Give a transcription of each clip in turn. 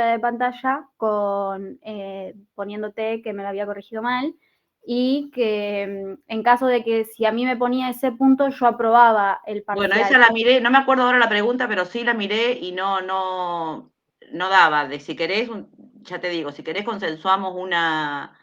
de pantalla con poniéndote que me lo había corregido mal y que en caso de que si a mí me ponía ese punto, yo aprobaba el parcial. Bueno, esa la miré, no me acuerdo ahora la pregunta, pero sí la miré y no daba. De si querés, ya te digo, si querés consensuamos una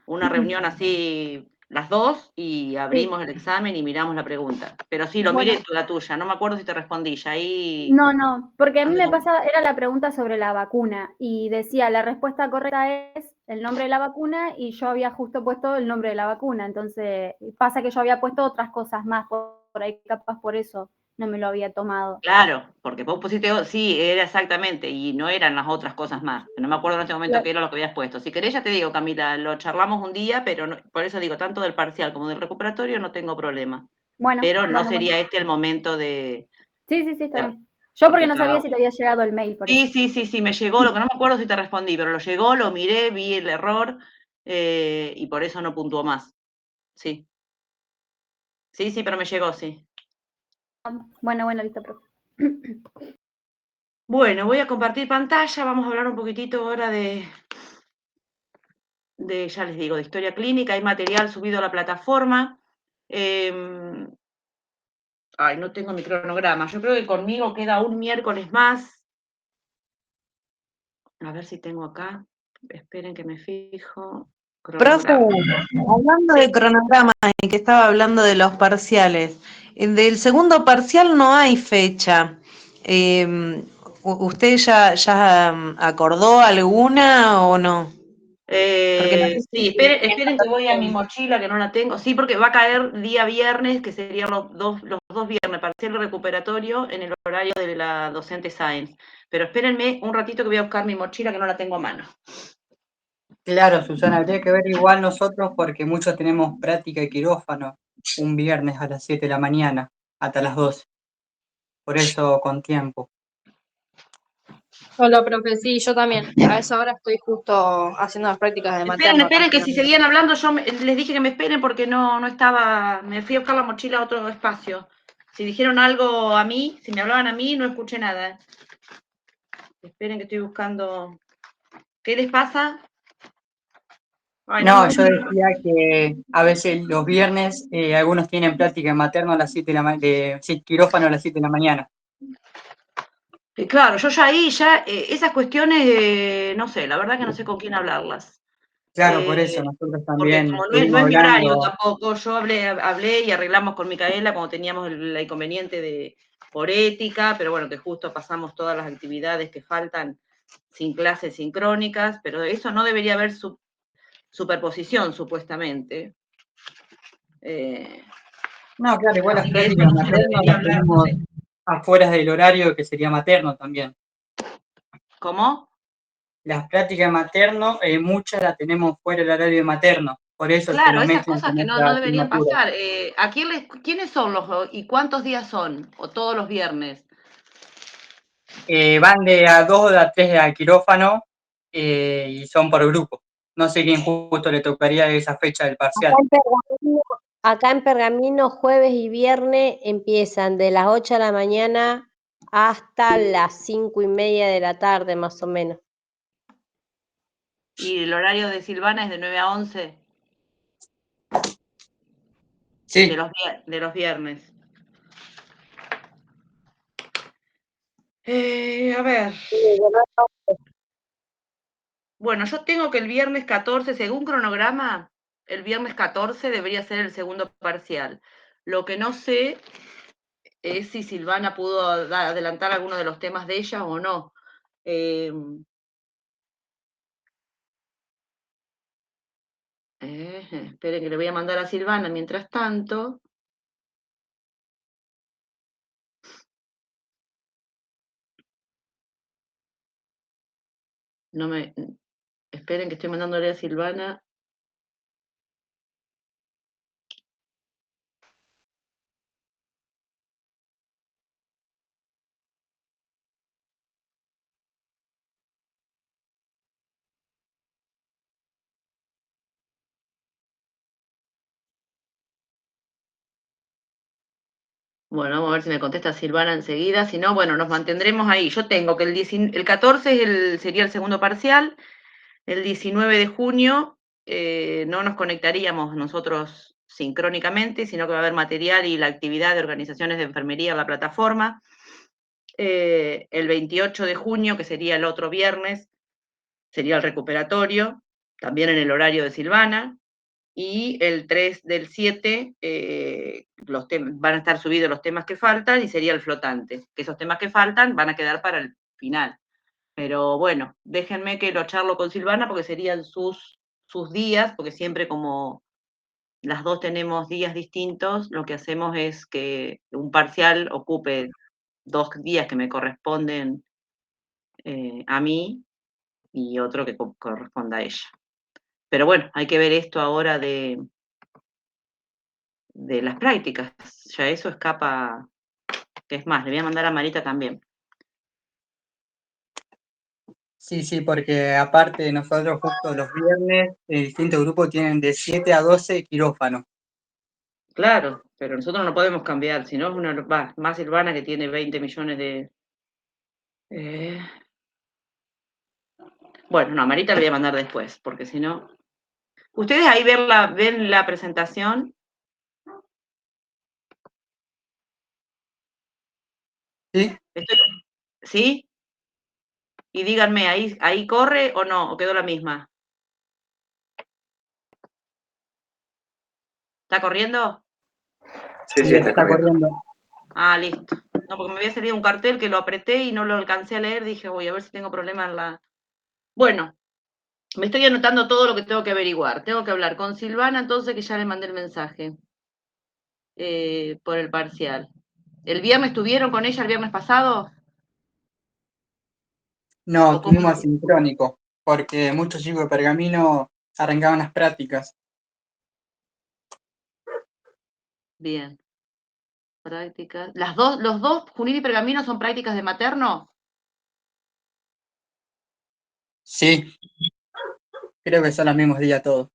reunión así las dos y abrimos Sí. el examen y miramos la pregunta. Pero sí, lo Bueno, miré la tuya, no me acuerdo si te respondí, ya ahí... no, porque a mí me pasaba, era la pregunta sobre la vacuna y decía, la respuesta correcta es el nombre de la vacuna y yo había justo puesto el nombre de la vacuna, entonces pasa que yo había puesto otras cosas más, por ahí capaz por eso no me lo había tomado. Claro, porque vos pusiste, sí, era exactamente, y no eran las otras cosas más. No me acuerdo en este momento Claro. qué era lo que habías puesto. Si querés, ya te digo, Camila, lo charlamos un día, pero no, por eso digo, tanto del parcial como del recuperatorio no tengo problema. Bueno, Pero no sería este el momento de... Sí, está bien. Yo porque no sabía estaba... si te había llegado el mail, por eso. Sí, me llegó, lo que no me acuerdo si te respondí, pero lo llegó, lo miré, vi el error y por eso no puntuó más. Sí. Sí, pero me llegó, sí. Bueno, listo, profe. Bueno, voy a compartir pantalla, vamos a hablar un poquitito ahora ya les digo, de historia clínica, hay material subido a la plataforma. Ay, no tengo mi cronograma, yo creo que conmigo queda un miércoles más. A ver si tengo acá, esperen que me fijo. Profe, Cronograma. hablando Sí. de cronograma y que estaba hablando de los parciales, del segundo parcial no hay fecha. ¿Usted ya acordó alguna o no? Sí, esperen que voy a mi mochila, que no la tengo. Sí, porque va a caer día viernes, que serían los dos viernes, parcial y recuperatorio, en el horario de la docente Science. Pero espérenme un ratito que voy a buscar mi mochila, que no la tengo a mano. Claro, Susana, habría que ver igual nosotros porque muchos tenemos práctica y quirófano un viernes a las 7 de la mañana hasta las 12. Por eso con tiempo. Hola, profe, sí, yo también. A esa hora estoy justo haciendo las prácticas de materno. Esperen, que si seguían hablando, yo les dije que me esperen porque no estaba, me fui a buscar la mochila a otro espacio. Si dijeron algo a mí, si me hablaban a mí, no escuché nada. Esperen que estoy buscando. ¿Qué les pasa? Ay, No, yo decía que a veces los viernes algunos tienen práctica en materno a las 7 de la quirófano a las 7 de la mañana. Claro, yo ya ahí, esas cuestiones, no sé, la verdad que no sé con quién hablarlas. Claro, por eso nosotros Porque también como no estuvimos es mi horario hablando. tampoco, yo hablé y arreglamos con Micaela cuando teníamos el inconveniente por ética, pero bueno, que justo pasamos todas las actividades que faltan sin clases sincrónicas, pero eso no debería haber superposición, supuestamente. No, claro, igual las Así que eso prácticas no se lo maternas debería las hablar, no tenemos sé. afuera del horario que sería materno también. ¿Cómo? Las prácticas materno, muchas las tenemos fuera del horario materno, por eso se Claro, lo esas mezclan cosas con que nuestra no deberían asignatura. pasar. ¿Quiénes son y cuántos días son? ¿O todos los viernes? Van de a 2 a 3 al quirófano y son por grupo. No sé quién justo le tocaría esa fecha del parcial. Acá en Pergamino, jueves y viernes empiezan de las 8 de la mañana hasta las 5:30 de la tarde, más o menos. ¿Y el horario de Silvana es de 9 a 11? Sí. De los viernes. A ver. Bueno, yo tengo que el viernes 14, según cronograma, el viernes 14 debería ser el segundo parcial. Lo que no sé es si Silvana pudo adelantar alguno de los temas de ella o no. Esperen que le voy a mandar a Silvana mientras tanto. Esperen que estoy mandándole a Silvana. Bueno, vamos a ver si me contesta Silvana enseguida. Si no, bueno, nos mantendremos ahí. Yo tengo que el 14 sería el segundo parcial. El 19 de junio no nos conectaríamos nosotros sincrónicamente, sino que va a haber material y la actividad de organizaciones de enfermería en la plataforma. El 28 de junio, que sería el otro viernes, sería el recuperatorio, también en el horario de Silvana. Y el 3 del 7 van a estar subidos los temas que faltan y sería el flotante, que esos temas que faltan van a quedar para el final. Pero bueno, déjenme que lo charlo con Silvana porque serían sus días, porque siempre como las dos tenemos días distintos, lo que hacemos es que un parcial ocupe 2 días que me corresponden a mí y otro que corresponda a ella. Pero bueno, hay que ver esto ahora de las prácticas. Ya eso escapa, que es más, le voy a mandar a Marita también. Sí, porque aparte nosotros justo los viernes, distintos grupos tienen de 7 a 12 quirófano. Claro, pero nosotros no podemos cambiar, si no es una más Silvana que tiene 20 millones de... Bueno, no, a Marita le voy a mandar después, porque si no... ¿Ustedes ahí ven la presentación? ¿Sí? ¿Sí? Y díganme, ¿ahí corre o no? ¿O quedó la misma? ¿Está corriendo? Sí, está corriendo. Ah, listo. No, porque me había salido un cartel que lo apreté y no lo alcancé a leer. Dije, voy a ver si tengo problema en la... Bueno, me estoy anotando todo lo que tengo que averiguar. Tengo que hablar con Silvana, entonces, que ya le mandé el mensaje por el parcial. ¿El viernes estuvieron con ella el viernes pasado? No, ¿O cómo? tuvimos asincrónico, porque muchos chicos de Pergamino arrancaban las prácticas. Bien. Prácticas. ¿Los dos, Junín y Pergamino, son prácticas de materno? Sí, creo que son los mismos días todos.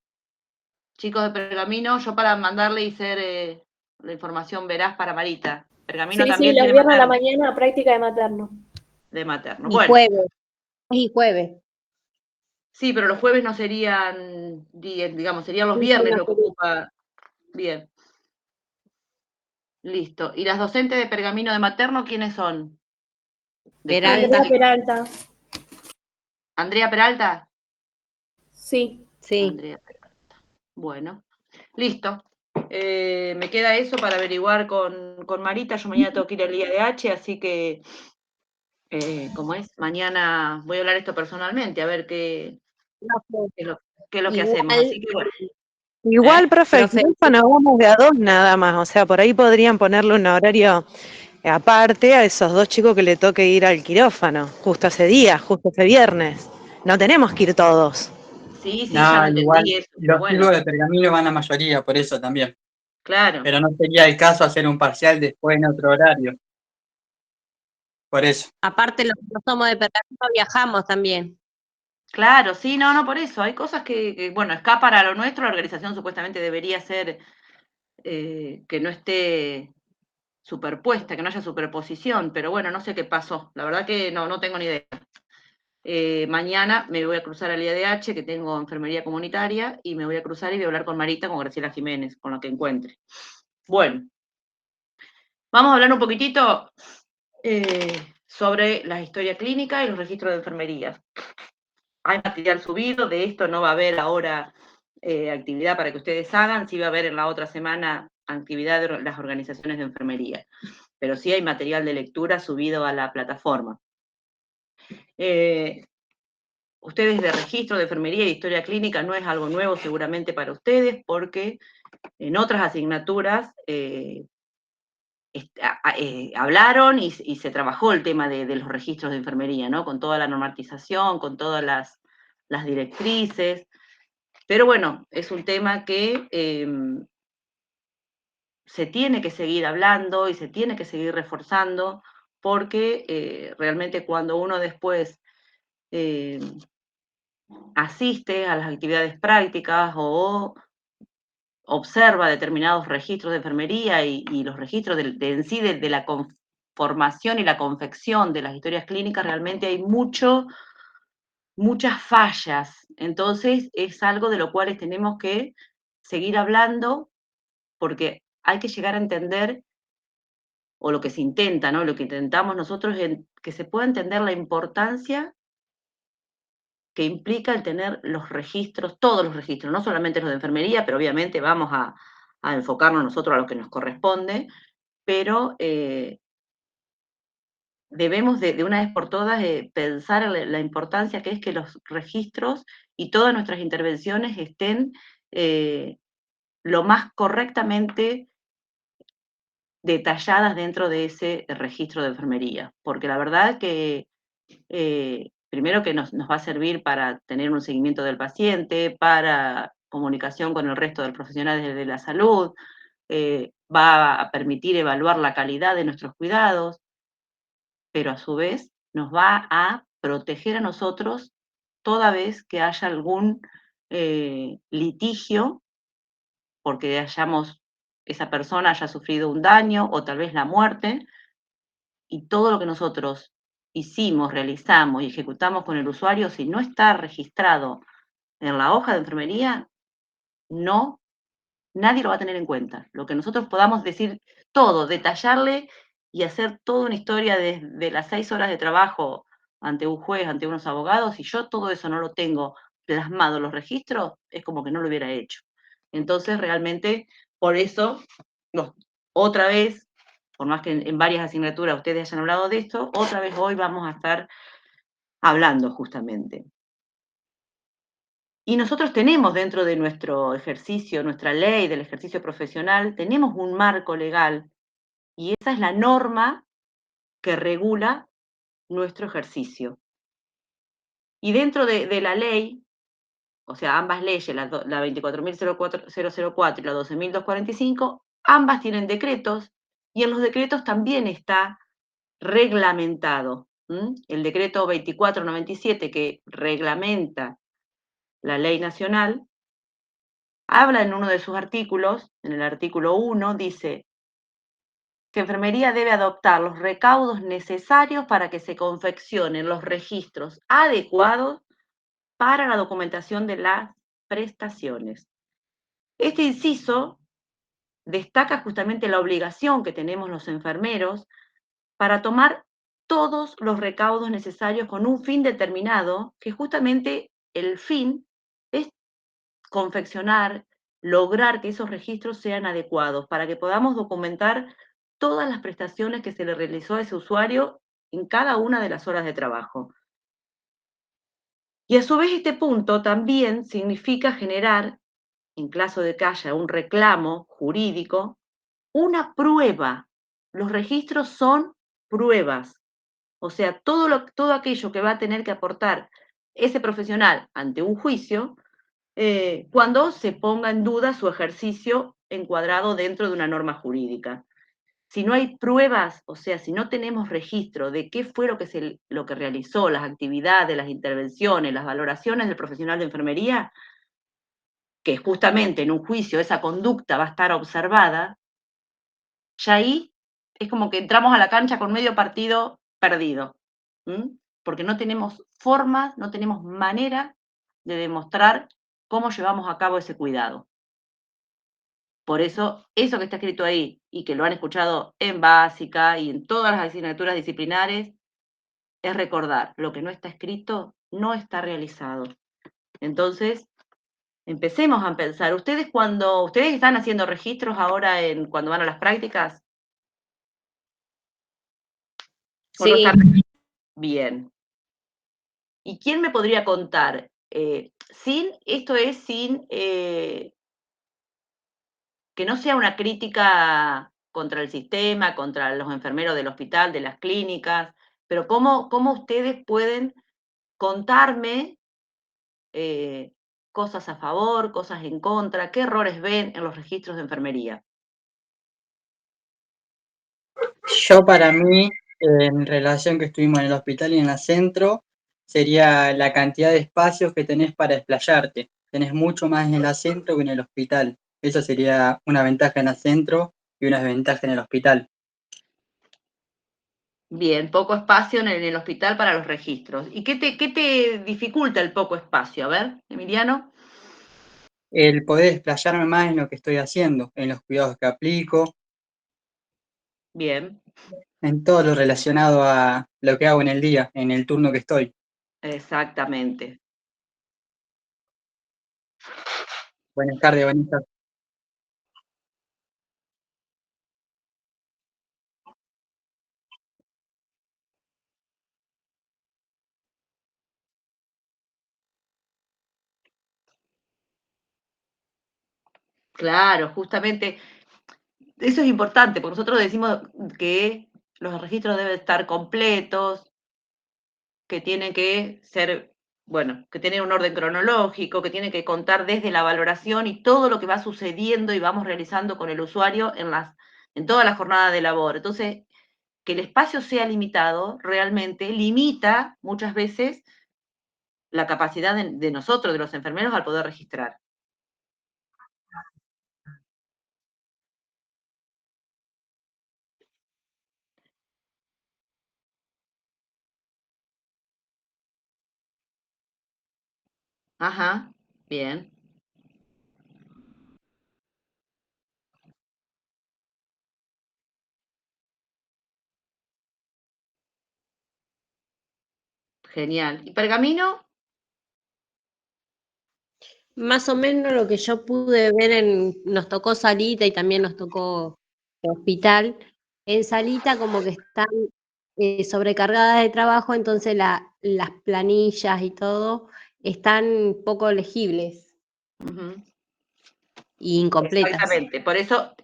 Chicos de Pergamino, yo para mandarle y hacer la información veraz para Marita. Pergamino Sí, también los tiene viernes a la materno, mañana práctica de materno. de materno. Y Bueno, jueves. Y jueves. sí, pero los jueves no serían, digamos, serían los Sí, viernes no lo que sería. ocupa. Bien, listo. ¿Y las docentes de Pergamino de materno quiénes son? Después de Peralta. esta Peralta. ¿Andrea Peralta? Sí. Sí. Andrea Peralta. Bueno, listo. Me queda eso para averiguar con Marita. Yo mañana tengo que ir al IADH, así que, ¿cómo es? Mañana voy a hablar esto personalmente, a ver qué es lo que hacemos. Así que bueno. Igual, profe, el Profe, quirófano vamos de a dos nada más, o sea, por ahí podrían ponerle un horario aparte a esos dos chicos que le toque ir al quirófano, justo ese día, justo ese viernes. No tenemos que ir todos. Sí, ya lo No, igual, entendí eso, pero los bueno, chicos de Pergamino van a mayoría, por eso también. claro. Pero no sería el caso hacer un parcial después en otro horario. Por eso. aparte los que no somos de Pergamino viajamos también. Claro, sí, no, por eso. Hay cosas que, bueno, escapan a lo nuestro. La organización supuestamente debería ser que no esté superpuesta, que no haya superposición, pero bueno, no sé qué pasó. La verdad que no tengo ni idea. Mañana me voy a cruzar al IADH, que tengo enfermería comunitaria, y me voy a cruzar y voy a hablar con Marita, con Graciela Jiménez, con lo que encuentre. Bueno, vamos a hablar un poquitito sobre la historia clínica y los registros de enfermería. Hay material subido, de esto no va a haber ahora actividad para que ustedes hagan, sí va a haber en la otra semana actividad de las organizaciones de enfermería, pero sí hay material de lectura subido a la plataforma. Ustedes de registro de enfermería y historia clínica no es algo nuevo seguramente para ustedes, porque en otras asignaturas hablaron y se trabajó el tema de los registros de enfermería, ¿no? Con toda la normatización, con todas las directrices. Pero bueno, es un tema que se tiene que seguir hablando y se tiene que seguir reforzando, porque realmente cuando uno después asiste a las actividades prácticas o observa determinados registros de enfermería y los registros en sí de la conformación y la confección de las historias clínicas, realmente hay muchas fallas. Entonces, es algo de lo cual tenemos que seguir hablando, porque hay que llegar a entender, o lo que se intenta, ¿no? Lo que intentamos nosotros es que se pueda entender la importancia que implica el tener los registros, todos los registros, no solamente los de enfermería, pero obviamente vamos a enfocarnos nosotros a lo que nos corresponde, pero debemos de una vez por todas pensar en la importancia que es que los registros y todas nuestras intervenciones estén lo más correctamente detalladas dentro de ese registro de enfermería, porque la verdad que primero que nos va a servir para tener un seguimiento del paciente, para comunicación con el resto de los profesionales de la salud, va a permitir evaluar la calidad de nuestros cuidados, pero a su vez nos va a proteger a nosotros toda vez que haya algún litigio, porque esa persona haya sufrido un daño o tal vez la muerte, y todo lo que nosotros hicimos, realizamos y ejecutamos con el usuario, si no está registrado en la hoja de enfermería, nadie lo va a tener en cuenta. Lo que nosotros podamos decir todo, detallarle y hacer toda una historia de las 6 horas de trabajo ante un juez, ante unos abogados, y yo todo eso no lo tengo plasmado en los registros, es como que no lo hubiera hecho. Entonces, realmente, por eso, otra vez, por más que en varias asignaturas ustedes hayan hablado de esto, otra vez hoy vamos a estar hablando justamente. Y nosotros tenemos dentro de nuestro ejercicio, nuestra ley del ejercicio profesional, tenemos un marco legal y esa es la norma que regula nuestro ejercicio. Y dentro de la ley, o sea, ambas leyes, la 24.004 y la 12.245, ambas tienen decretos y en los decretos también está reglamentado. El decreto 2497 que reglamenta la ley nacional, habla en uno de sus artículos, en el artículo 1, dice que enfermería debe adoptar los recaudos necesarios para que se confeccionen los registros adecuados para la documentación de las prestaciones. Este inciso destaca justamente la obligación que tenemos los enfermeros para tomar todos los recaudos necesarios con un fin determinado, que justamente el fin es confeccionar, lograr que esos registros sean adecuados, para que podamos documentar todas las prestaciones que se le realizó a ese usuario en cada una de las horas de trabajo. Y a su vez este punto también significa generar, en caso de que haya un reclamo jurídico, una prueba. Los registros son pruebas. O sea, todo aquello que va a tener que aportar ese profesional ante un juicio, cuando se ponga en duda su ejercicio encuadrado dentro de una norma jurídica. Si no hay pruebas, o sea, si no tenemos registro de qué fue lo que realizó, las actividades, las intervenciones, las valoraciones del profesional de enfermería, que justamente en un juicio esa conducta va a estar observada, ya ahí es como que entramos a la cancha con medio partido perdido, porque no tenemos formas, no tenemos manera de demostrar cómo llevamos a cabo ese cuidado. Por eso que está escrito ahí, y que lo han escuchado en básica y en todas las asignaturas disciplinares, es recordar, lo que no está escrito no está realizado. Entonces, empecemos a pensar. ¿Ustedes están haciendo registros ahora cuando van a las prácticas? Sí. Bien. ¿Y quién me podría contar? Sin que no sea una crítica contra el sistema, contra los enfermeros del hospital, de las clínicas, pero ¿cómo ustedes pueden contarme cosas a favor, cosas en contra, qué errores ven en los registros de enfermería? Yo para mí, en relación que estuvimos en el hospital y en el centro, sería la cantidad de espacios que tenés para explayarte. Tenés mucho más en el centro que en el hospital. Esa sería una ventaja en el centro y una desventaja en el hospital. Bien, poco espacio en el hospital para los registros. ¿Y qué te dificulta el poco espacio? A ver, Emiliano. El poder explayarme más en lo que estoy haciendo, en los cuidados que aplico, Bien, en todo lo relacionado a lo que hago en el día, en el turno que estoy. exactamente. Buenas tardes, Vanessa. Claro, justamente eso es importante, porque nosotros decimos que los registros deben estar completos, que tienen que ser, bueno, que tienen un orden cronológico, que tienen que contar desde la valoración y todo lo que va sucediendo y vamos realizando con el usuario en toda la jornada de labor. Entonces, que el espacio sea limitado realmente limita muchas veces la capacidad de nosotros, de los enfermeros, al poder registrar. Ajá, bien. Genial. ¿Y pergamino? Más o menos lo que yo pude ver nos tocó Salita y también nos tocó el hospital. En Salita como que están sobrecargadas de trabajo, entonces las planillas y todo están poco legibles Ujú. y incompletas. Exactamente, por eso,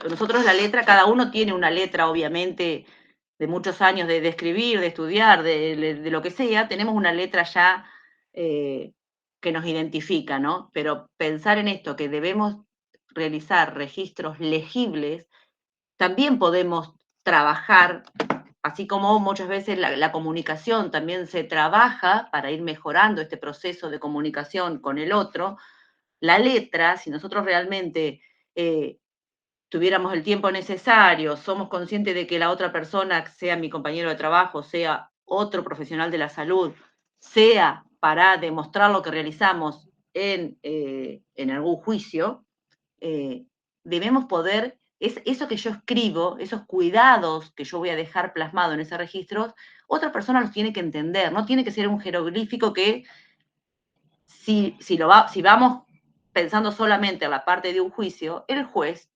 nosotros la letra, cada uno tiene una letra, obviamente, de muchos años de escribir, de estudiar, de lo que sea, tenemos una letra ya que nos identifica, ¿no? Pero pensar en esto, que debemos realizar registros legibles, también podemos trabajar, así como muchas veces la comunicación también se trabaja para ir mejorando este proceso de comunicación con el otro. La letra, si nosotros realmente tuviéramos el tiempo necesario, somos conscientes de que la otra persona, sea mi compañero de trabajo, sea otro profesional de la salud, sea para demostrar lo que realizamos en algún juicio, debemos poder, eso que yo escribo, esos cuidados que yo voy a dejar plasmado en ese registro, otra persona los tiene que entender, no tiene que ser un jeroglífico que si vamos pensando solamente en la parte de un juicio, el juez,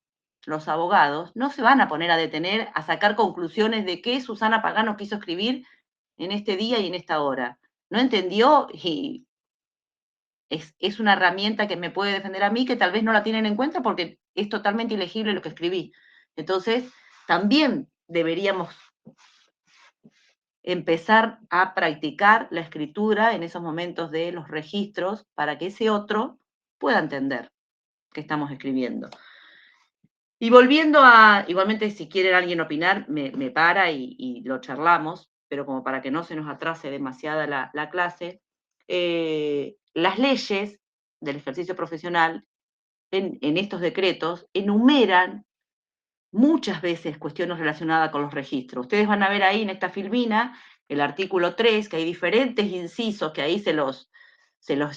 los abogados, no se van a poner a detener a sacar conclusiones de qué Susana Pagano quiso escribir en este día y en esta hora. No entendió y es una herramienta que me puede defender a mí que tal vez no la tienen en cuenta porque es totalmente ilegible lo que escribí. Entonces, también deberíamos empezar a practicar la escritura en esos momentos de los registros para que ese otro pueda entender qué estamos escribiendo. Y volviendo igualmente si quiere alguien opinar, me para y lo charlamos, pero como para que no se nos atrase demasiada la clase, las leyes del ejercicio profesional en estos decretos enumeran muchas veces cuestiones relacionadas con los registros. Ustedes van a ver ahí en esta filmina el artículo 3, que hay diferentes incisos que ahí se los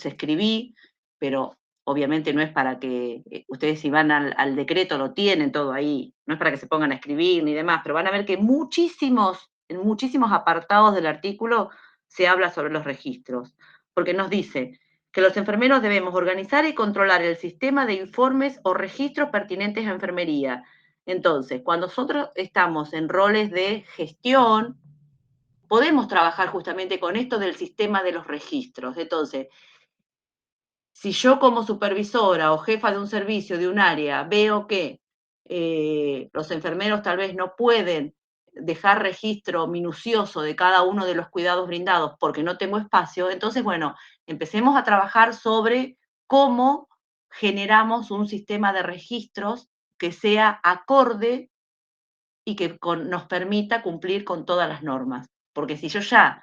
escribí, pero obviamente no es para que ustedes si van al decreto lo tienen todo ahí, no es para que se pongan a escribir ni demás, pero van a ver que en muchísimos apartados del artículo se habla sobre los registros, porque nos dice que los enfermeros debemos organizar y controlar el sistema de informes o registros pertinentes a enfermería. Entonces, cuando nosotros estamos en roles de gestión, podemos trabajar justamente con esto del sistema de los registros. Entonces, si yo como supervisora o jefa de un servicio, de un área, veo que los enfermeros tal vez no pueden dejar registro minucioso de cada uno de los cuidados brindados porque no tengo espacio, entonces, bueno, empecemos a trabajar sobre cómo generamos un sistema de registros que sea acorde y que nos permita cumplir con todas las normas. Porque si yo ya,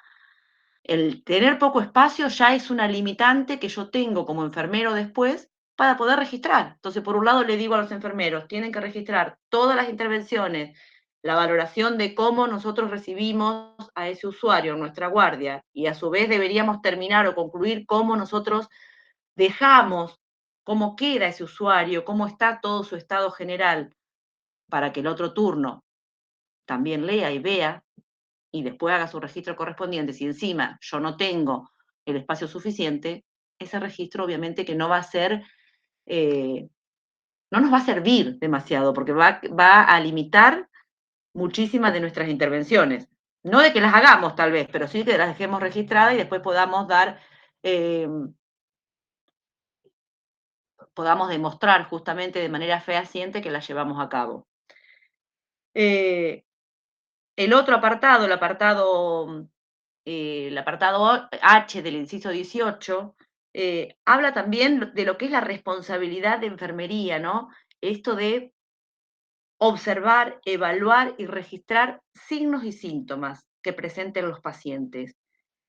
el tener poco espacio ya es una limitante que yo tengo como enfermero después para poder registrar. Entonces, por un lado le digo a los enfermeros, tienen que registrar todas las intervenciones, la valoración de cómo nosotros recibimos a ese usuario en nuestra guardia, y a su vez deberíamos terminar o concluir cómo nosotros dejamos, cómo queda ese usuario, cómo está todo su estado general, para que el otro turno también lea y vea, y después haga su registro correspondiente. Si encima yo no tengo el espacio suficiente, ese registro obviamente que no va a ser, no nos va a servir demasiado, porque va a limitar muchísimas de nuestras intervenciones. No de que las hagamos tal vez, pero sí que las dejemos registradas y después podamos dar, podamos demostrar justamente de manera fehaciente que las llevamos a cabo. El otro apartado, el apartado H del inciso 18, habla también de lo que es la responsabilidad de enfermería, ¿no? Esto de observar, evaluar y registrar signos y síntomas que presenten los pacientes.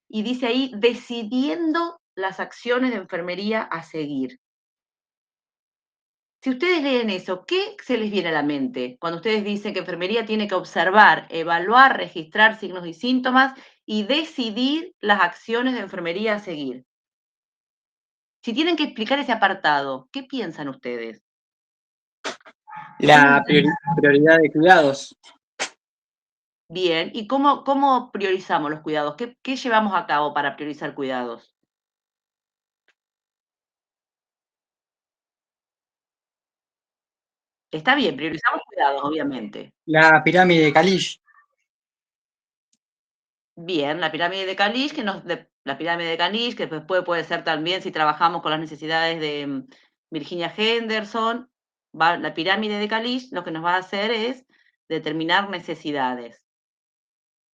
Y dice ahí, decidiendo las acciones de enfermería a seguir. Si ustedes leen eso, ¿qué se les viene a la mente cuando ustedes dicen que enfermería tiene que observar, evaluar, registrar signos y síntomas y decidir las acciones de enfermería a seguir? Si tienen que explicar ese apartado, ¿qué piensan ustedes? La prioridad de cuidados. Bien, ¿y cómo priorizamos los cuidados? ¿Qué llevamos a cabo para priorizar cuidados? Está bien, priorizamos cuidados, obviamente. La pirámide de Kalish. Bien, la pirámide de Kalish, la pirámide de Kalish, que después puede ser también si trabajamos con las necesidades de Virginia Henderson, la pirámide de Kalish lo que nos va a hacer es determinar necesidades.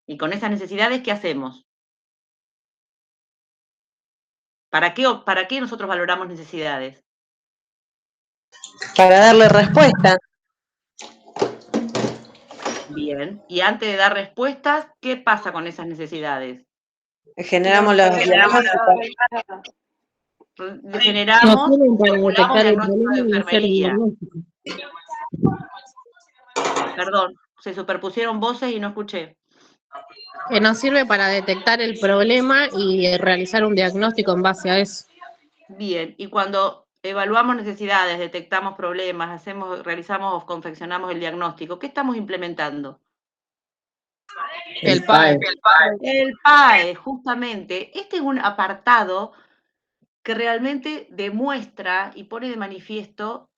Y con esas necesidades, ¿qué hacemos? ¿Para qué nosotros valoramos necesidades? Para darle respuesta. Bien, y antes de dar respuestas, ¿qué pasa con esas necesidades? Generamos los Generamos, No tienen para formulamos detectar el diagnóstico de problema y hacer enfermería. diagnóstico. Perdón, se superpusieron voces y no escuché. Que nos sirve para detectar el problema y realizar un diagnóstico en base a eso. Bien, y cuando evaluamos necesidades, detectamos problemas, realizamos o confeccionamos el diagnóstico, ¿qué estamos implementando? El PAE. El PAE, justamente. Este es un apartado que realmente demuestra y pone de manifiesto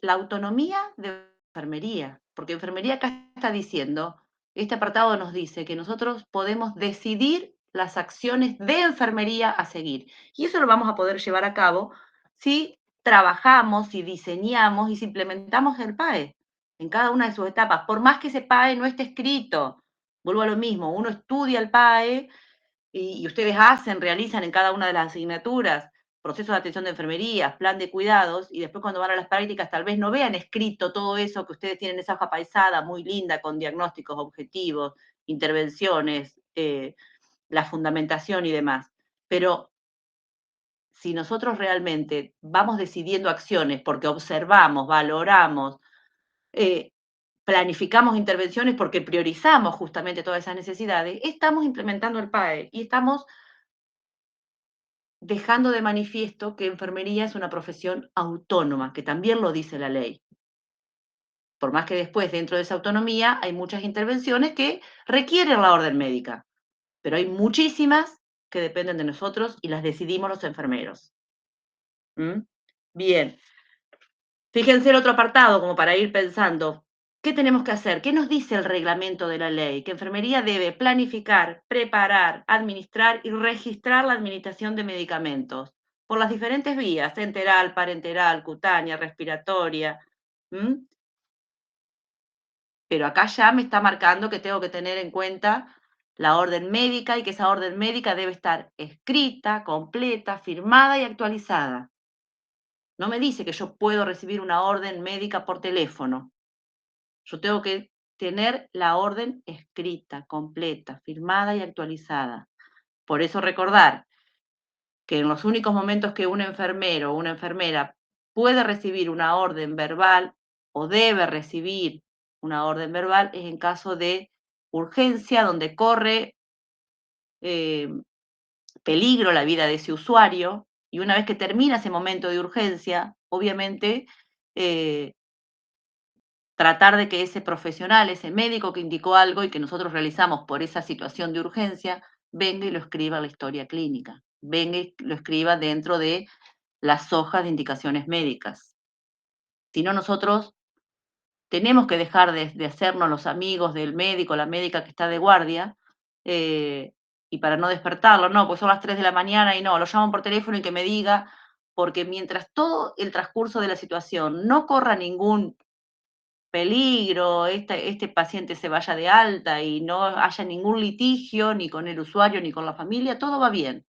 la autonomía de enfermería, porque enfermería acá está diciendo, este apartado nos dice que nosotros podemos decidir las acciones de enfermería a seguir. Y eso lo vamos a poder llevar a cabo si trabajamos, si diseñamos y si implementamos el PAE en cada una de sus etapas, por más que ese PAE no esté escrito. Vuelvo a lo mismo, uno estudia el PAE y ustedes realizan en cada una de las asignaturas proceso de atención de enfermería, plan de cuidados, y después cuando van a las prácticas tal vez no vean escrito todo eso que ustedes tienen, esa hoja paisada muy linda con diagnósticos, objetivos, intervenciones, la fundamentación y demás. Pero si nosotros realmente vamos decidiendo acciones porque observamos, valoramos, planificamos intervenciones porque priorizamos justamente todas esas necesidades, estamos implementando el PAE y estamos dejando de manifiesto que enfermería es una profesión autónoma, que también lo dice la ley. Por más que después, dentro de esa autonomía, hay muchas intervenciones que requieren la orden médica, pero hay muchísimas que dependen de nosotros y las decidimos los enfermeros. ¿Mm? Bien. Fíjense el otro apartado, como para ir pensando, ¿qué tenemos que hacer? ¿Qué nos dice el reglamento de la ley? Que enfermería debe planificar, preparar, administrar y registrar la administración de medicamentos por las diferentes vías, enteral, parenteral, cutánea, respiratoria. ¿Mm? Pero acá ya me está marcando que tengo que tener en cuenta la orden médica y que esa orden médica debe estar escrita, completa, firmada y actualizada. No me dice que yo puedo recibir una orden médica por teléfono. Yo tengo que tener la orden escrita, completa, firmada y actualizada. Por eso recordar que en los únicos momentos que un enfermero o una enfermera puede recibir una orden verbal o debe recibir una orden verbal es en caso de urgencia, donde corre peligro la vida de ese usuario, y una vez que termina ese momento de urgencia, obviamente tratar de que ese profesional, ese médico que indicó algo y que nosotros realizamos por esa situación de urgencia, venga y lo escriba en la historia clínica, venga y lo escriba dentro de las hojas de indicaciones médicas. Si no, nosotros tenemos que dejar de hacernos los amigos del médico, la médica que está de guardia, y para no despertarlo, no, pues son las 3 de la mañana y no, lo llamo por teléfono y que me diga, porque mientras todo el transcurso de la situación no corra ningún peligro, este paciente se vaya de alta y no haya ningún litigio ni con el usuario ni con la familia, todo va bien.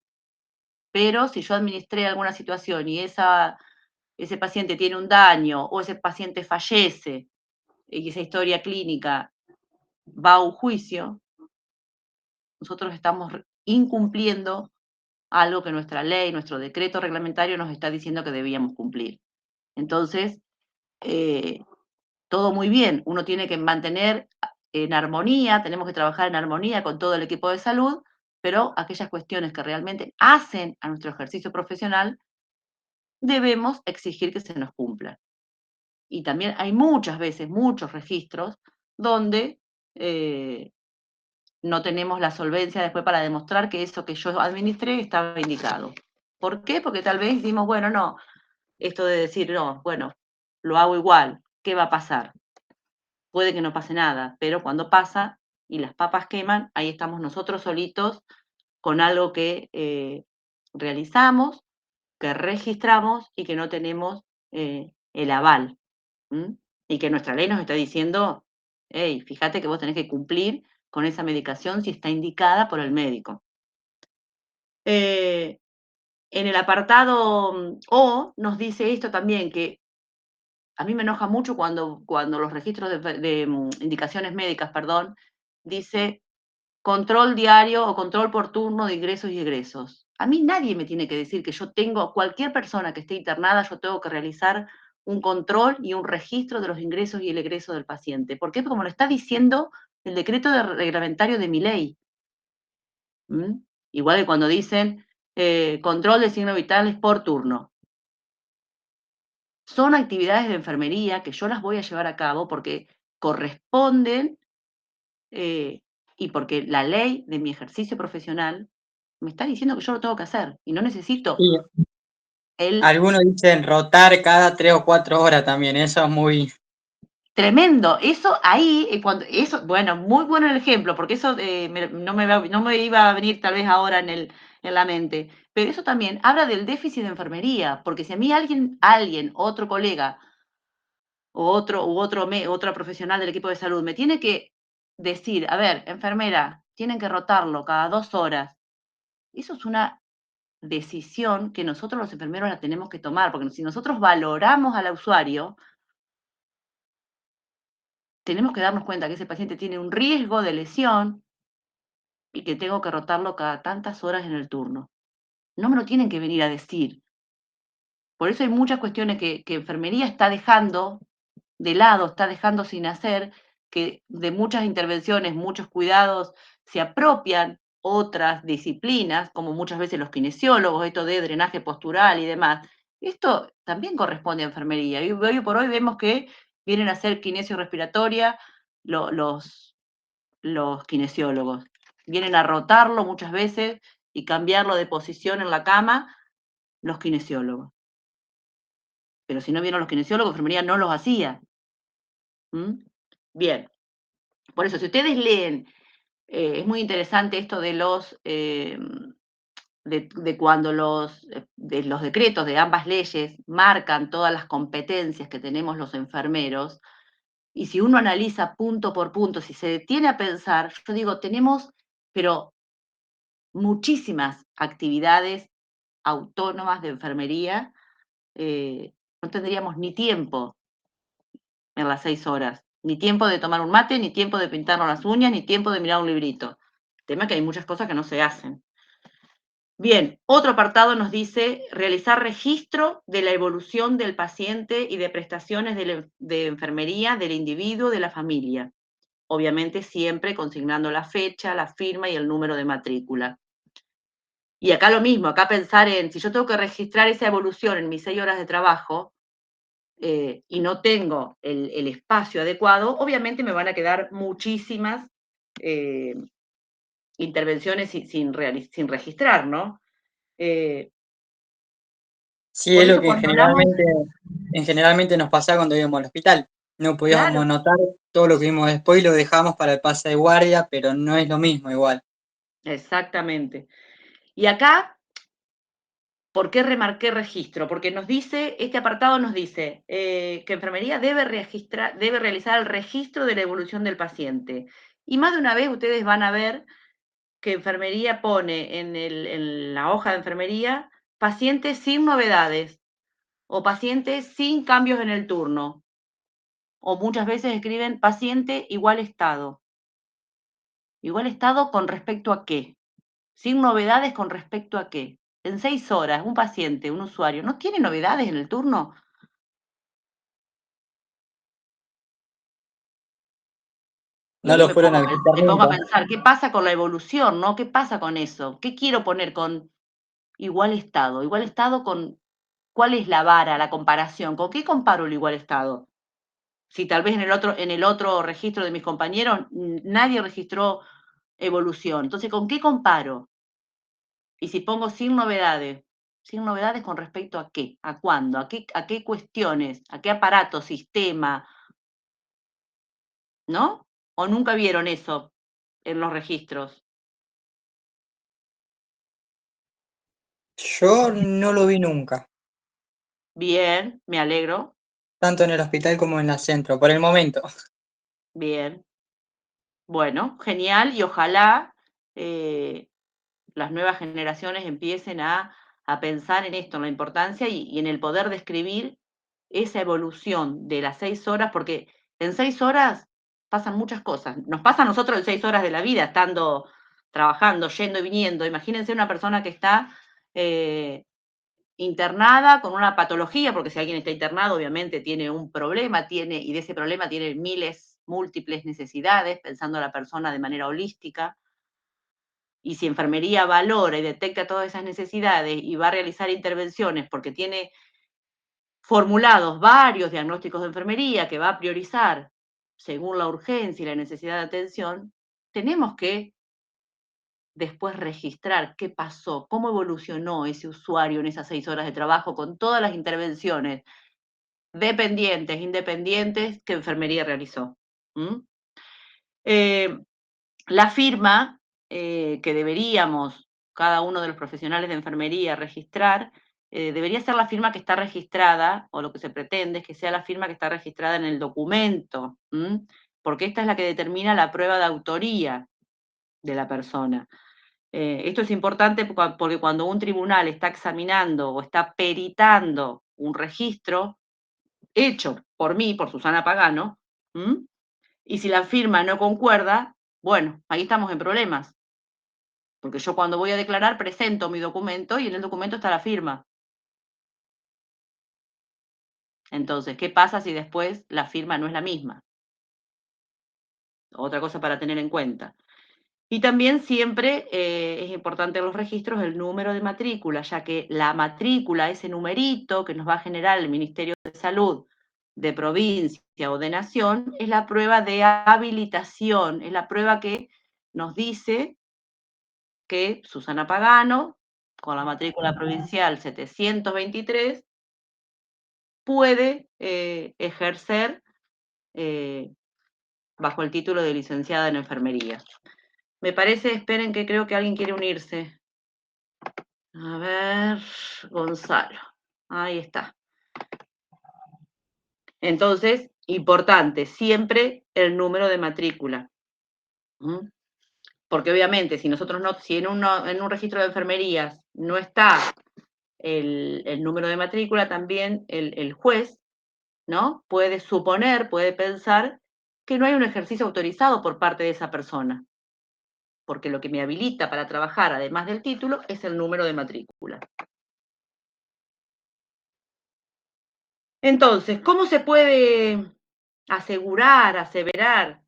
Pero si yo administré alguna situación y ese paciente tiene un daño o ese paciente fallece y esa historia clínica va a un juicio, nosotros estamos incumpliendo algo que nuestra ley, nuestro decreto reglamentario nos está diciendo que debíamos cumplir. Entonces, todo muy bien, uno tiene que mantener en armonía, tenemos que trabajar en armonía con todo el equipo de salud, pero aquellas cuestiones que realmente hacen a nuestro ejercicio profesional, debemos exigir que se nos cumplan. Y también hay muchas veces, muchos registros, donde no tenemos la solvencia después para demostrar que eso que yo administré estaba indicado. ¿Por qué? Porque tal vez decimos, bueno, no, esto de decir, no, bueno, lo hago igual, ¿qué va a pasar? Puede que no pase nada, pero cuando pasa y las papas queman, ahí estamos nosotros solitos con algo que realizamos, que registramos y que no tenemos el aval. ¿Mm? Y que nuestra ley nos está diciendo, hey, fíjate que vos tenés que cumplir con esa medicación si está indicada por el médico. En el apartado O nos dice esto también, que a mí me enoja mucho cuando los registros de indicaciones médicas, perdón, dice control diario o control por turno de ingresos y egresos. A mí nadie me tiene que decir que yo tengo, cualquier persona que esté internada, yo tengo que realizar un control y un registro de los ingresos y el egreso del paciente. ¿Por qué? Porque como lo está diciendo el decreto reglamentario de mi ley. ¿Mm? Igual que cuando dicen control de signos vitales por turno. Son actividades de enfermería que yo las voy a llevar a cabo porque corresponden y porque la ley de mi ejercicio profesional me está diciendo que yo lo tengo que hacer y no necesito Sí, el algunos dicen rotar cada 3 o 4 horas también, eso es muy... tremendo. Eso ahí, eso, bueno, muy bueno el ejemplo, porque eso no me iba a venir tal vez ahora en la mente, pero eso también habla del déficit de enfermería, porque si a mí alguien, otro colega otra profesional del equipo de salud me tiene que decir, a ver, enfermera, tienen que rotarlo cada 2 horas, eso es una decisión que nosotros los enfermeros la tenemos que tomar, porque si nosotros valoramos al usuario, tenemos que darnos cuenta que ese paciente tiene un riesgo de lesión y que tengo que rotarlo cada tantas horas en el turno. No me lo tienen que venir a decir. Por eso hay muchas cuestiones que enfermería está dejando de lado, está dejando sin hacer, que de muchas intervenciones, muchos cuidados se apropian otras disciplinas, como muchas veces los kinesiólogos, esto de drenaje postural y demás. Esto también corresponde a enfermería. Y hoy por hoy vemos que vienen a hacer kinesio respiratoria los kinesiólogos. Vienen a rotarlo muchas veces y cambiarlo de posición en la cama los kinesiólogos. Pero si no vieron los kinesiólogos, enfermería no los hacía. ¿Mm? Bien. Por eso, si ustedes leen, es muy interesante esto de de cuando de los decretos de ambas leyes marcan todas las competencias que tenemos los enfermeros, y si uno analiza punto por punto, si se detiene a pensar, yo digo, tenemos, pero muchísimas actividades autónomas de enfermería, no tendríamos ni tiempo en las 6 horas, ni tiempo de tomar un mate, ni tiempo de pintarnos las uñas, ni tiempo de mirar un librito. El tema es que hay muchas cosas que no se hacen. Bien, otro apartado nos dice realizar registro de la evolución del paciente y de prestaciones de enfermería del individuo, de la familia. Obviamente siempre consignando la fecha, la firma y el número de matrícula. Y acá lo mismo, acá pensar en, si yo tengo que registrar esa evolución en mis 6 horas de trabajo y no tengo el espacio adecuado, obviamente me van a quedar muchísimas intervenciones sin registrar, ¿no? Sí, Por es lo eso que cuando hablamos, generalmente nos pasaba cuando íbamos al hospital. No podíamos claro, anotar todo lo que vimos después y lo dejamos para el pase de guardia, pero no es lo mismo igual. exactamente. Y acá, ¿por qué remarqué registro? Porque nos dice, este apartado nos dice que enfermería debe realizar el registro de la evolución del paciente. Y más de una vez ustedes van a ver que enfermería pone en la hoja de enfermería pacientes sin novedades o pacientes sin cambios en el turno. O muchas veces escriben paciente igual estado. ¿Igual estado con respecto a qué? Sin novedades con respecto a qué. En 6 horas, un paciente, un usuario, ¿no tiene novedades en el turno? Y No ahí lo fueron a visitar me pongo a nunca. pensar, ¿qué pasa con la evolución, no? ¿Qué pasa con eso? ¿Qué quiero poner con igual estado? Igual estado con, ¿cuál es la vara, la comparación? ¿Con qué comparo el igual estado? Si tal vez en el otro registro de mis compañeros nadie registró evolución. Entonces, ¿con qué comparo? Y si pongo sin novedades con respecto a qué, a cuándo, a qué cuestiones, a qué aparato, sistema, ¿no? ¿O nunca vieron eso en los registros? Yo no lo vi nunca, Bien, me alegro, tanto en el hospital como en la centro, por el momento. bien. Bueno, genial y ojalá las nuevas generaciones empiecen a pensar en esto, en la importancia y en el poder describir esa evolución de las 6 horas, porque en 6 horas pasan muchas cosas. Nos pasa a nosotros en 6 horas de la vida, estando trabajando, yendo y viniendo. Imagínense una persona que está internada con una patología, porque si alguien está internado, obviamente tiene un problema, y de ese problema tiene miles, múltiples necesidades, pensando a la persona de manera holística. Y si enfermería valora y detecta todas esas necesidades y va a realizar intervenciones porque tiene formulados varios diagnósticos de enfermería que va a priorizar según la urgencia y la necesidad de atención, tenemos que después registrar qué pasó, cómo evolucionó ese usuario en esas 6 horas de trabajo con todas las intervenciones dependientes, independientes que enfermería realizó. La firma que deberíamos, cada uno de los profesionales de enfermería, registrar, debería ser la firma que está registrada, o lo que se pretende es que sea la firma que está registrada en el documento, porque esta es la que determina la prueba de autoría de la persona. Esto es importante porque cuando un tribunal está examinando o está peritando un registro hecho por mí, por Susana Pagano, y si la firma no concuerda, bueno, ahí estamos en problemas. Porque yo cuando voy a declarar presento mi documento y en el documento está la firma. Entonces, ¿qué pasa si después la firma no es la misma? Otra cosa para tener en cuenta. Y también siempre es importante en los registros el número de matrícula, ya que la matrícula, ese numerito que nos va a generar el Ministerio de Salud de provincia o de nación, es la prueba de habilitación, es la prueba que nos dice que Susana Pagano, con la matrícula provincial 723, puede ejercer bajo el título de licenciada en enfermería. Me parece, esperen que creo que alguien quiere unirse. A ver, Gonzalo. Ahí está. Entonces, importante, siempre el número de matrícula. Porque obviamente, si nosotros no, si en un registro de enfermerías no está el número de matrícula, también el juez, ¿no? Puede suponer, puede pensar que no hay un ejercicio autorizado por parte de esa persona. porque lo que me habilita para trabajar, además del título, es el número de matrícula. Entonces, ¿cómo se puede asegurar, aseverar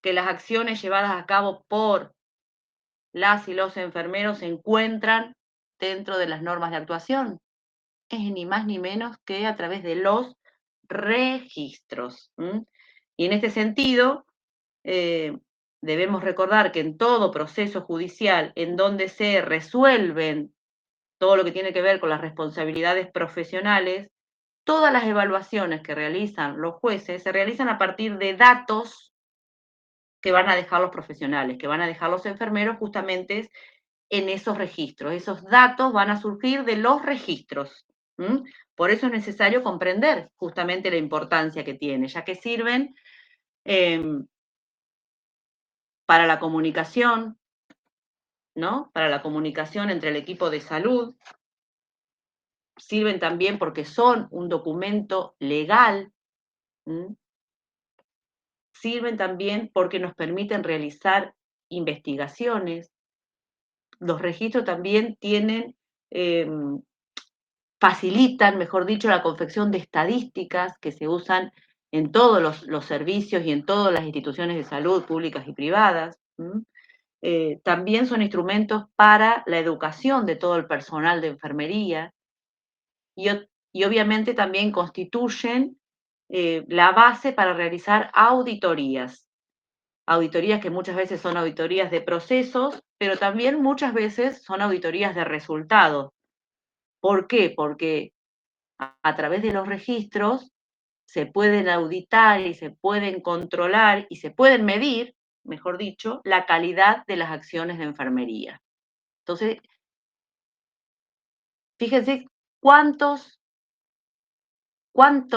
que las acciones llevadas a cabo por las y los enfermeros se encuentran dentro de las normas de actuación? Es ni más ni menos que a través de los registros. Y en este sentido, debemos recordar que en todo proceso judicial en donde se resuelven todo lo que tiene que ver con las responsabilidades profesionales, todas las evaluaciones que realizan los jueces se realizan a partir de datos que van a dejar los profesionales, que van a dejar los enfermeros justamente en esos registros. Esos datos van a surgir de los registros. Por eso es necesario comprender justamente la importancia que tiene, ya que sirven para la comunicación, ¿no? Para la comunicación entre el equipo de salud, sirven también porque son un documento legal, sirven también porque nos permiten realizar investigaciones. Los registros también tienen, facilitan, mejor dicho, la confección de estadísticas que se usan en todos los servicios y en todas las instituciones de salud públicas y privadas. También son instrumentos para la educación de todo el personal de enfermería y obviamente también constituyen la base para realizar auditorías. Auditorías que muchas veces son auditorías de procesos, pero también muchas veces son auditorías de resultados. ¿Por qué? Porque a través de los registros se pueden auditar y se pueden controlar y se pueden medir, mejor dicho, la calidad de las acciones de enfermería. Entonces, fíjense cuánto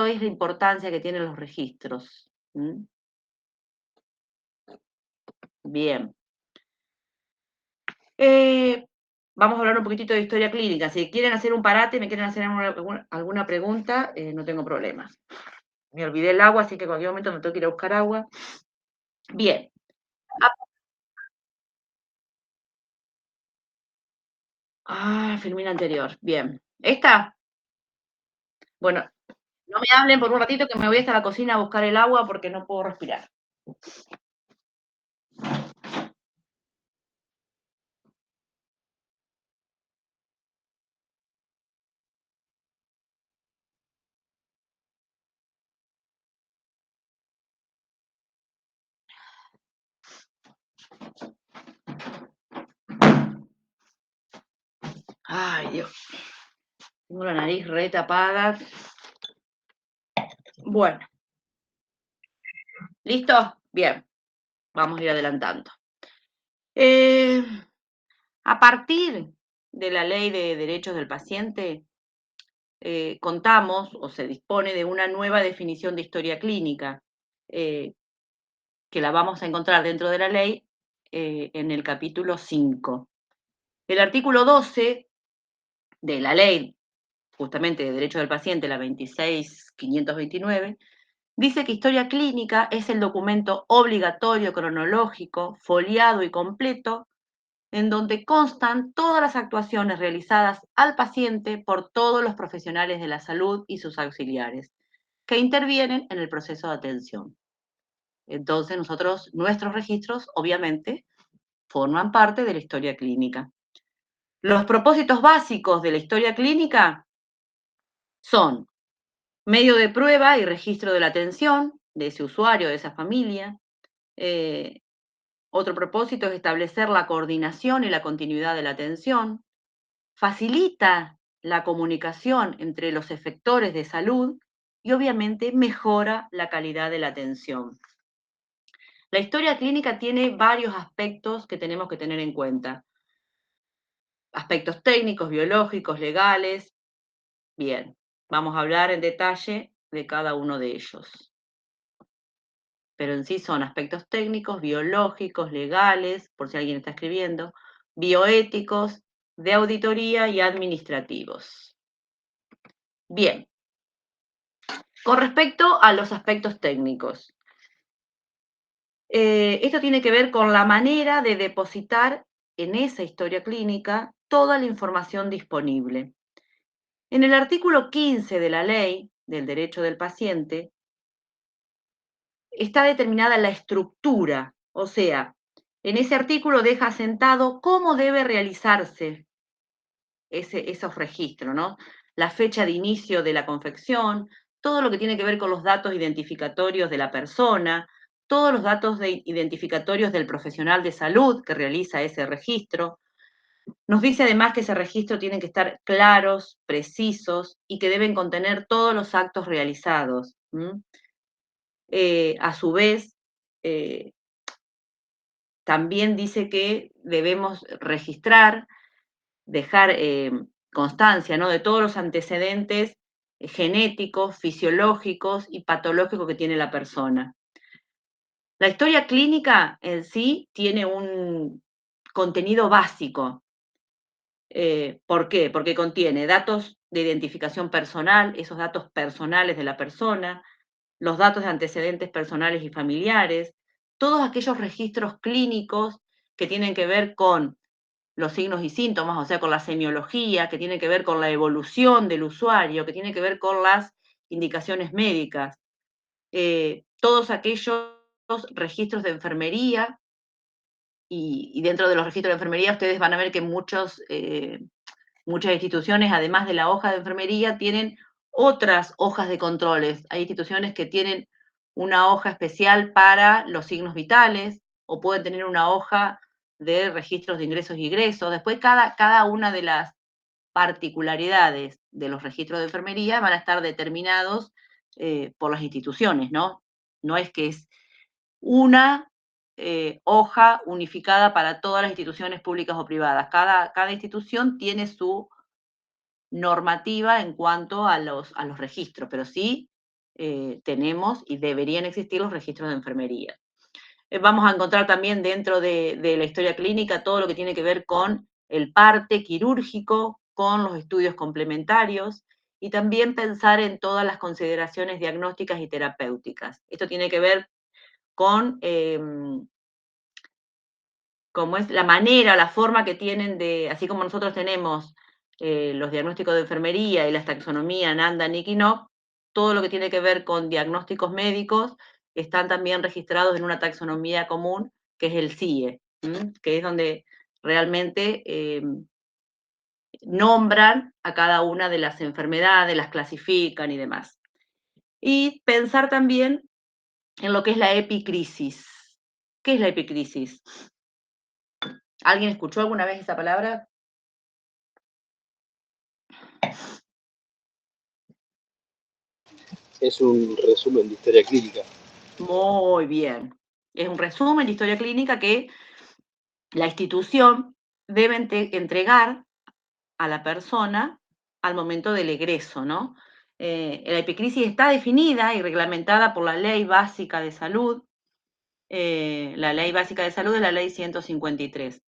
es la importancia que tienen los registros. Bien. Vamos a hablar un poquitito de historia clínica. Si quieren hacer un parate, me quieren hacer alguna pregunta, no tengo problema. Me olvidé el agua, así que en cualquier momento me tengo que ir a buscar agua. Bien. Filmina anterior. Bien. ¿Esta? Bueno, no me hablen por un ratito que me voy hasta la cocina a buscar el agua porque no puedo respirar. Ay, Dios. Tengo la nariz re tapada. Bueno. ¿Listo? Bien. Vamos a ir adelantando. A partir de la Ley de Derechos del Paciente, contamos o se dispone de una nueva definición de historia clínica, que la vamos a encontrar dentro de la ley en el capítulo 5. El artículo 12 de la ley, justamente de Derechos del Paciente, la 26.529, dice que historia clínica es el documento obligatorio, cronológico, foliado y completo en donde constan todas las actuaciones realizadas al paciente por todos los profesionales de la salud y sus auxiliares, que intervienen en el proceso de atención. Entonces, nuestros registros, obviamente, forman parte de la historia clínica. Los propósitos básicos de la historia clínica son medio de prueba y registro de la atención de ese usuario, de esa familia. Otro propósito es establecer la coordinación y la continuidad de la atención. Facilita la comunicación entre los efectores de salud y obviamente mejora la calidad de la atención. La historia clínica tiene varios aspectos que tenemos que tener en cuenta. Aspectos técnicos, biológicos, legales. Bien, vamos a hablar en detalle de cada uno de ellos. Pero en sí son aspectos técnicos, biológicos, legales, por si alguien está escribiendo, bioéticos, de auditoría y administrativos. Bien, con respecto a los aspectos técnicos, Esto tiene que ver con la manera de depositar en esa historia clínica toda la información disponible. En el artículo 15 de la Ley del Derecho del Paciente está determinada la estructura, o sea, en ese artículo deja asentado cómo debe realizarse esos registros, ¿no? La fecha de inicio de la confección, todo lo que tiene que ver con los datos identificatorios de la persona, todos los datos identificatorios del profesional de salud que realiza ese registro. Nos dice además que ese registro tiene que estar claros, precisos y que deben contener todos los actos realizados. A su vez, también dice que debemos registrar, dejar constancia, ¿no?, de todos los antecedentes genéticos, fisiológicos y patológicos que tiene la persona. La historia clínica en sí tiene un contenido básico. ¿Por qué? Porque contiene datos de identificación personal, esos datos personales de la persona, los datos de antecedentes personales y familiares, todos aquellos registros clínicos que tienen que ver con los signos y síntomas, o sea, con la semiología, que tiene que ver con la evolución del usuario, que tiene que ver con las indicaciones médicas, todos aquellos registros de enfermería, y dentro de los registros de enfermería ustedes van a ver que muchas instituciones, además de la hoja de enfermería, tienen otras hojas de controles. Hay instituciones que tienen una hoja especial para los signos vitales, o pueden tener una hoja de registros de ingresos y egresos. Después cada una de las particularidades de los registros de enfermería van a estar determinados por las instituciones, ¿no? No es que es una hoja unificada para todas las instituciones públicas o privadas. Cada institución tiene su normativa en cuanto a los registros, pero sí tenemos y deberían existir los registros de enfermería. Vamos a encontrar también dentro de la historia clínica todo lo que tiene que ver con el parte quirúrgico, con los estudios complementarios, y también pensar en todas las consideraciones diagnósticas y terapéuticas. Esto tiene que ver con cómo es la manera, la forma que tienen de, así como nosotros tenemos los diagnósticos de enfermería y la taxonomía NANDA, NIC y NOC, todo lo que tiene que ver con diagnósticos médicos están también registrados en una taxonomía común, que es el CIE, que es donde realmente nombran a cada una de las enfermedades, las clasifican y demás. Y pensar también en lo que es la epicrisis. ¿Qué es la epicrisis? ¿Alguien escuchó alguna vez esa palabra? Es un resumen de historia clínica. Muy bien. Es un resumen de historia clínica que la institución debe entregar a la persona al momento del egreso, ¿no? La epicrisis está definida y reglamentada por la Ley Básica de Salud. La Ley Básica de Salud es la Ley 153.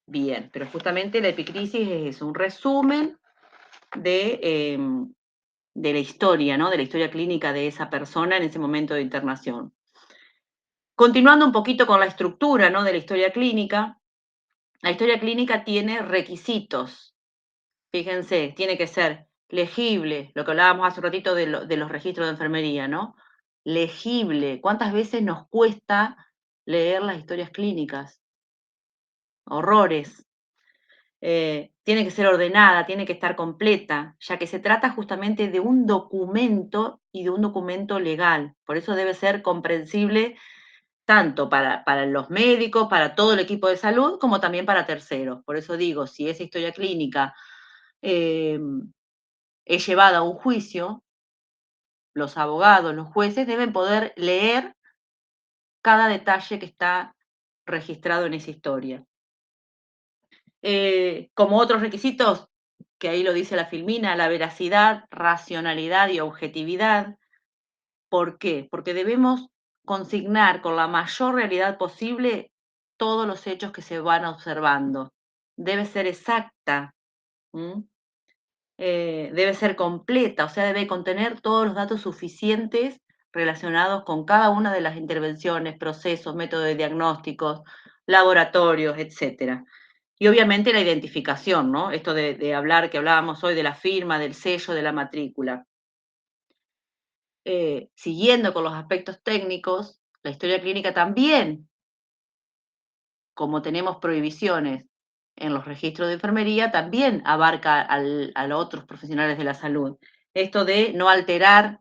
Bien, pero justamente la epicrisis es un resumen de la historia, ¿no? De la historia clínica de esa persona en ese momento de internación. Continuando un poquito con la estructura, ¿no?, de la historia clínica tiene requisitos. Fíjense, tiene que ser legible, lo que hablábamos hace un ratito de los registros de enfermería, ¿no? Legible. ¿Cuántas veces nos cuesta leer las historias clínicas? Horrores. Tiene que ser ordenada, tiene que estar completa, ya que se trata justamente de un documento y de un documento legal. Por eso debe ser comprensible tanto para los médicos, para todo el equipo de salud, como también para terceros. Por eso digo, si esa historia clínica es llevada a un juicio, los abogados, los jueces deben poder leer cada detalle que está registrado en esa historia. Como otros requisitos, que ahí lo dice la Filmina, la veracidad, racionalidad y objetividad. ¿Por qué? Porque debemos consignar con la mayor realidad posible todos los hechos que se van observando. Debe ser exacta, debe ser completa, o sea, debe contener todos los datos suficientes relacionados con cada una de las intervenciones, procesos, métodos de diagnósticos, laboratorios, etcétera. Y obviamente la identificación, ¿no? Esto de hablar, que hablábamos hoy de la firma, del sello, de la matrícula. Siguiendo con los aspectos técnicos, la historia clínica también, como tenemos prohibiciones en los registros de enfermería, también abarca a otros profesionales de la salud. Esto de no alterar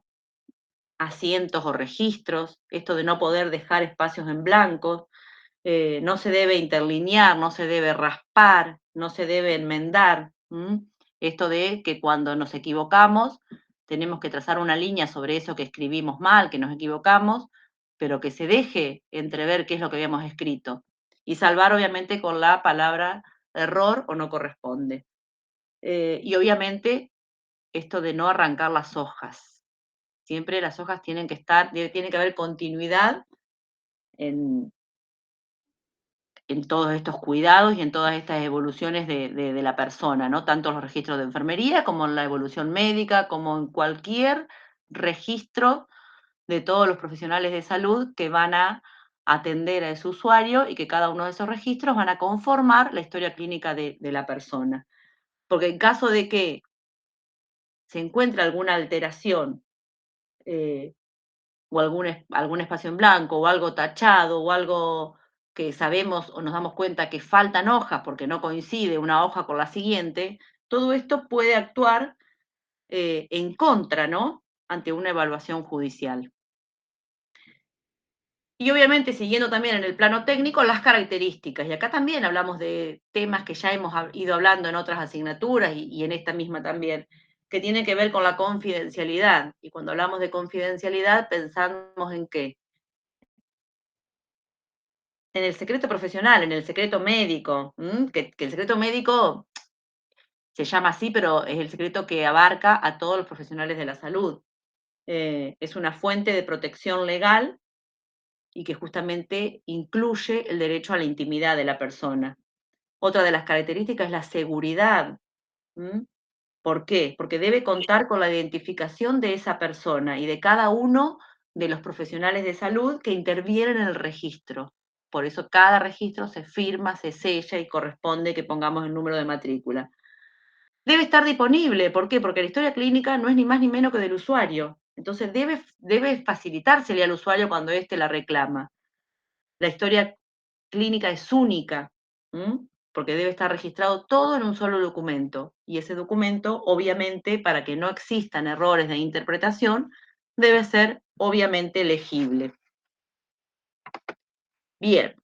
asientos o registros, esto de no poder dejar espacios en blanco, no se debe interlinear, no se debe raspar, no se debe enmendar. Esto de que cuando nos equivocamos tenemos que trazar una línea sobre eso que escribimos mal, que nos equivocamos, pero que se deje entrever qué es lo que habíamos escrito. Y salvar obviamente con la palabra error o no corresponde. Y obviamente esto de no arrancar las hojas. Siempre las hojas tienen que tiene que haber continuidad en todos estos cuidados y en todas estas evoluciones de la persona, ¿no? Tanto en los registros de enfermería como en la evolución médica, como en cualquier registro de todos los profesionales de salud que van a atender a ese usuario y que cada uno de esos registros van a conformar la historia clínica de la persona. Porque en caso de que se encuentre alguna alteración o algún espacio en blanco o algo tachado o algo que sabemos o nos damos cuenta que faltan hojas porque no coincide una hoja con la siguiente, todo esto puede actuar en contra, ¿no? Ante una evaluación judicial. Y obviamente, siguiendo también en el plano técnico, las características. Y acá también hablamos de temas que ya hemos ido hablando en otras asignaturas y en esta misma también, que tienen que ver con la confidencialidad. Y cuando hablamos de confidencialidad, pensamos en qué. En el secreto profesional, en el secreto médico, que el secreto médico se llama así, pero es el secreto que abarca a todos los profesionales de la salud. Es una fuente de protección legal y que justamente incluye el derecho a la intimidad de la persona. Otra de las características es la seguridad. ¿Por qué? Porque debe contar con la identificación de esa persona y de cada uno de los profesionales de salud que intervienen en el registro. Por eso cada registro se firma, se sella y corresponde que pongamos el número de matrícula. Debe estar disponible, ¿por qué? Porque la historia clínica no es ni más ni menos que del usuario. Entonces debe facilitársele al usuario cuando éste la reclama. La historia clínica es única, porque debe estar registrado todo en un solo documento. Y ese documento, obviamente, para que no existan errores de interpretación, debe ser, obviamente, legible. Bien.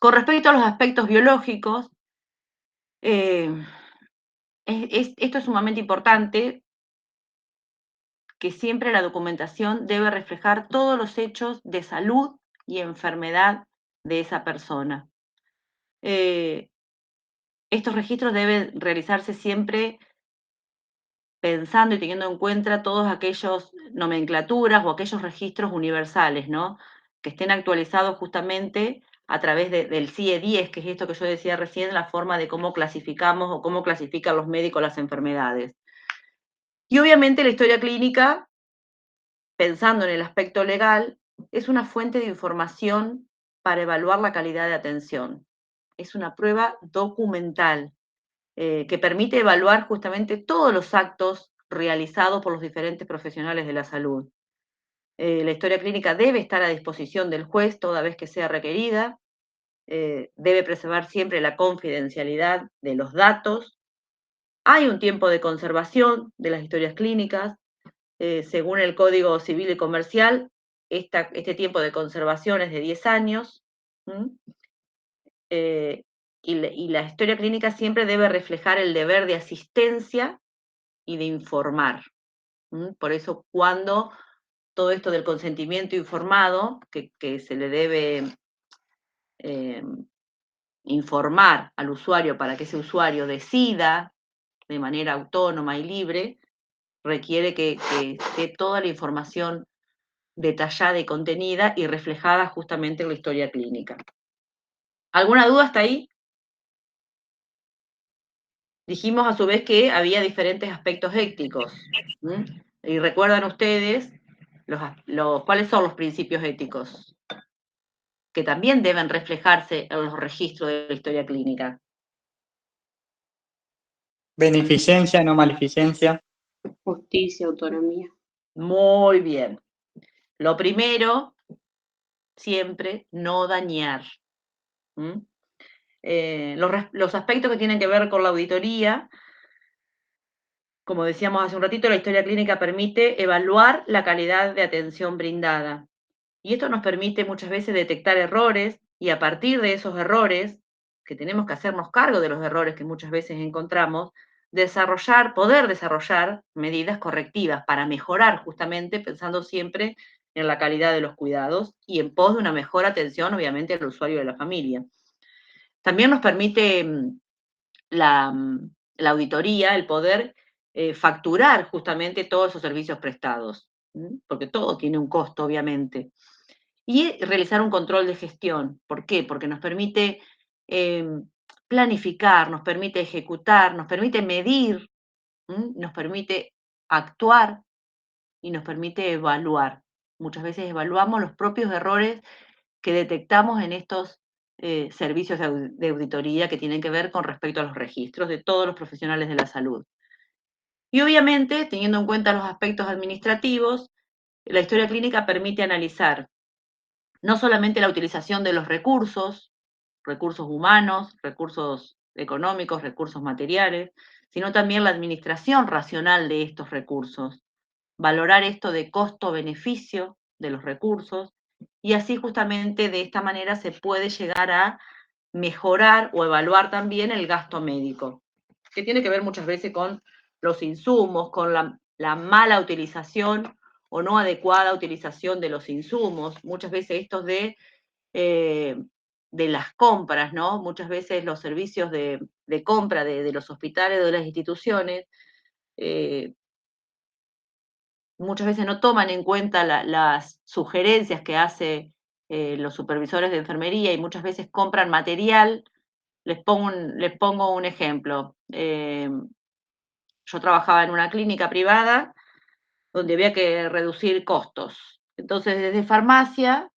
Con respecto a los aspectos biológicos, esto es sumamente importante, que siempre la documentación debe reflejar todos los hechos de salud y enfermedad de esa persona. Estos registros deben realizarse siempre pensando y teniendo en cuenta todos aquellos nomenclaturas o aquellos registros universales, ¿no? Que estén actualizados justamente a través del CIE 10, que es esto que yo decía recién, la forma de cómo clasificamos o cómo clasifican los médicos las enfermedades. Y obviamente la historia clínica, pensando en el aspecto legal, es una fuente de información para evaluar la calidad de atención. Es una prueba documental que permite evaluar justamente todos los actos realizados por los diferentes profesionales de la salud. La historia clínica debe estar a disposición del juez toda vez que sea requerida, debe preservar siempre la confidencialidad de los datos. Hay un tiempo de conservación de las historias clínicas, según el Código Civil y Comercial, este tiempo de conservación es de 10 años, y la historia clínica siempre debe reflejar el deber de asistencia y de informar. Por eso, cuando todo esto del consentimiento informado, que se le debe informar al usuario para que ese usuario decida de manera autónoma y libre, requiere que esté toda la información detallada y contenida y reflejada justamente en la historia clínica. ¿Alguna duda hasta ahí? Dijimos a su vez que había diferentes aspectos éticos. Y recuerdan ustedes ¿Cuáles son los principios éticos? Que también deben reflejarse en los registros de la historia clínica. Beneficencia, no maleficencia. Justicia, autonomía. Muy bien. Lo primero, siempre, no dañar. ¿Mm? Los aspectos que tienen que ver con la auditoría, como decíamos hace un ratito, la historia clínica permite evaluar la calidad de atención brindada. Y esto nos permite muchas veces detectar errores y a partir de esos errores, que tenemos que hacernos cargo de los errores que muchas veces encontramos, poder desarrollar medidas correctivas para mejorar justamente pensando siempre en la calidad de los cuidados y en pos de una mejor atención, obviamente, al usuario de la familia. También nos permite la auditoría, el poder facturar justamente todos esos servicios prestados, porque todo tiene un costo, obviamente. Y realizar un control de gestión. ¿Por qué? Porque nos permite planificar, nos permite ejecutar, nos permite medir, nos permite actuar y nos permite evaluar. Muchas veces evaluamos los propios errores que detectamos en estos servicios de auditoría que tienen que ver con respecto a los registros de todos los profesionales de la salud. Y obviamente, teniendo en cuenta los aspectos administrativos, la historia clínica permite analizar no solamente la utilización de los recursos humanos, recursos económicos, recursos materiales, sino también la administración racional de estos recursos, valorar esto de costo-beneficio de los recursos, y así justamente de esta manera se puede llegar a mejorar o evaluar también el gasto médico, que tiene que ver muchas veces con los insumos, con la mala utilización o no adecuada utilización de los insumos, muchas veces estos de las compras, ¿no? Muchas veces los servicios de compra de los hospitales o de las instituciones muchas veces no toman en cuenta las sugerencias que hacen los supervisores de enfermería y muchas veces compran material. Les pongo un ejemplo. Yo trabajaba en una clínica privada donde había que reducir costos. Entonces, desde farmacia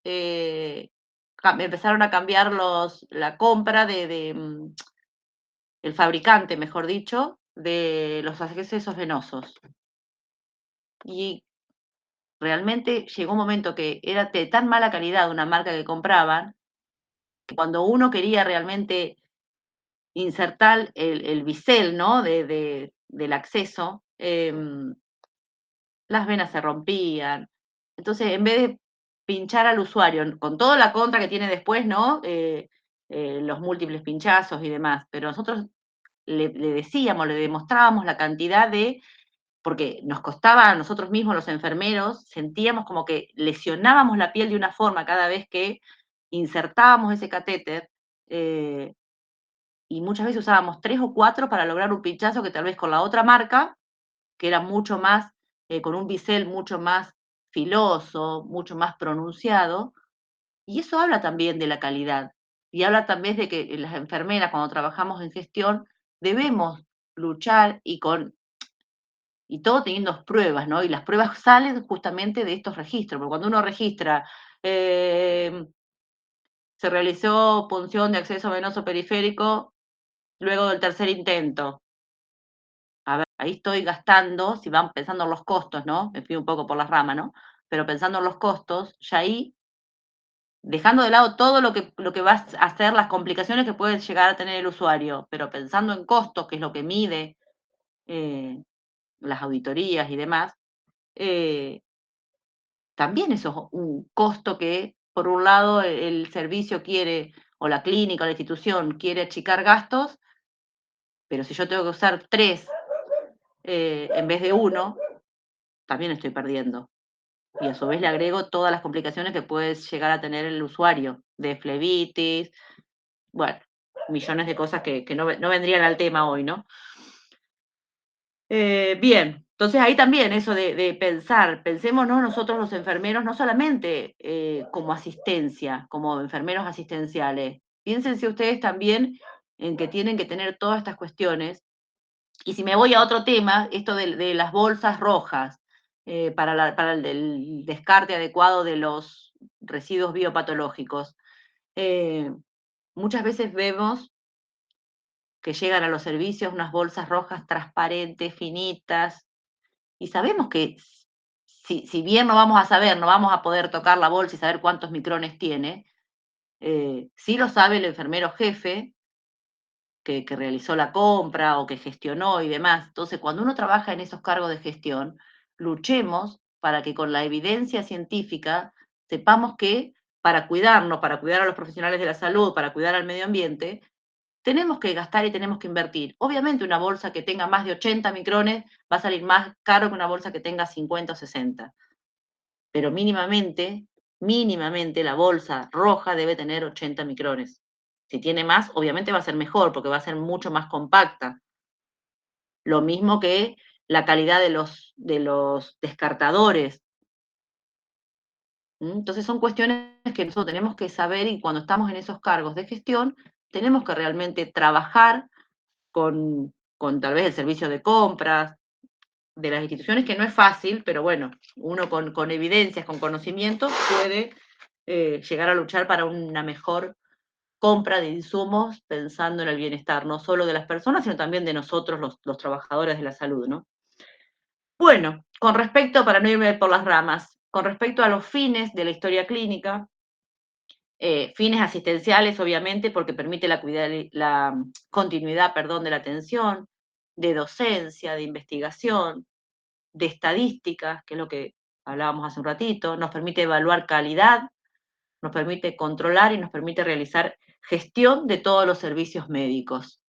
empezaron a cambiar la compra el fabricante, mejor dicho, de los accesos venosos. Y realmente llegó un momento que era de tan mala calidad una marca que compraban, que cuando uno quería realmente insertar el bisel, ¿no? del acceso, las venas se rompían. Entonces, en vez de pinchar al usuario, con toda la contra que tiene después, ¿no? Los múltiples pinchazos y demás, pero nosotros le decíamos, le demostrábamos la cantidad porque nos costaba a nosotros mismos, los enfermeros, sentíamos como que lesionábamos la piel de una forma cada vez que insertábamos ese catéter, y muchas veces usábamos 3 o 4 para lograr un pinchazo que tal vez con la otra marca, que era mucho más, con un bisel mucho más filoso, mucho más pronunciado, y eso habla también de la calidad, y habla también de que las enfermeras, cuando trabajamos en gestión, debemos luchar y todo teniendo pruebas, ¿no? Y las pruebas salen justamente de estos registros, porque cuando uno registra, se realizó punción de acceso venoso periférico luego del tercer intento. A ver, ahí estoy gastando, si van pensando en los costos, ¿no? Me fui un poco por las ramas, ¿no? Pero pensando en los costos, ya ahí, dejando de lado todo lo que va a hacer, las complicaciones que puede llegar a tener el usuario, pero pensando en costos, que es lo que mide las auditorías y demás, también eso es un costo que, por un lado, el servicio quiere, o la clínica o la institución quiere achicar gastos, pero si yo tengo que usar 3 en vez de 1, también estoy perdiendo. Y a su vez le agrego todas las complicaciones que puede llegar a tener el usuario, de flebitis, bueno, millones de cosas que no vendrían al tema hoy, ¿no? Bien, entonces ahí también eso de pensar, pensémonos nosotros los enfermeros no solamente como asistencia, como enfermeros asistenciales, piénsense ustedes también en que tienen que tener todas estas cuestiones. Y si me voy a otro tema, esto de las bolsas rojas, para el descarte adecuado de los residuos biopatológicos. Muchas veces vemos que llegan a los servicios unas bolsas rojas transparentes, finitas, y sabemos que si bien no vamos a poder tocar la bolsa y saber cuántos micrones tiene, sí lo sabe el enfermero jefe que realizó la compra o que gestionó y demás. Entonces, cuando uno trabaja en esos cargos de gestión, luchemos para que con la evidencia científica sepamos que para cuidarnos, para cuidar a los profesionales de la salud, para cuidar al medio ambiente, tenemos que gastar y tenemos que invertir. Obviamente una bolsa que tenga más de 80 micrones va a salir más caro que una bolsa que tenga 50 o 60. Pero mínimamente la bolsa roja debe tener 80 micrones. Si tiene más, obviamente va a ser mejor, porque va a ser mucho más compacta. Lo mismo que la calidad de los descartadores. Entonces son cuestiones que nosotros tenemos que saber, y cuando estamos en esos cargos de gestión, tenemos que realmente trabajar con tal vez el servicio de compras de las instituciones, que no es fácil, pero bueno, uno con evidencias, con conocimientos, puede llegar a luchar para una mejor compra de insumos pensando en el bienestar, no solo de las personas, sino también de nosotros, los trabajadores de la salud, ¿no? Bueno, con respecto, para no irme por las ramas, con respecto a los fines de la historia clínica, fines asistenciales, obviamente, porque permite la continuidad, de la atención, de docencia, de investigación, de estadísticas, que es lo que hablábamos hace un ratito, nos permite evaluar calidad, nos permite controlar y nos permite realizar gestión de todos los servicios médicos.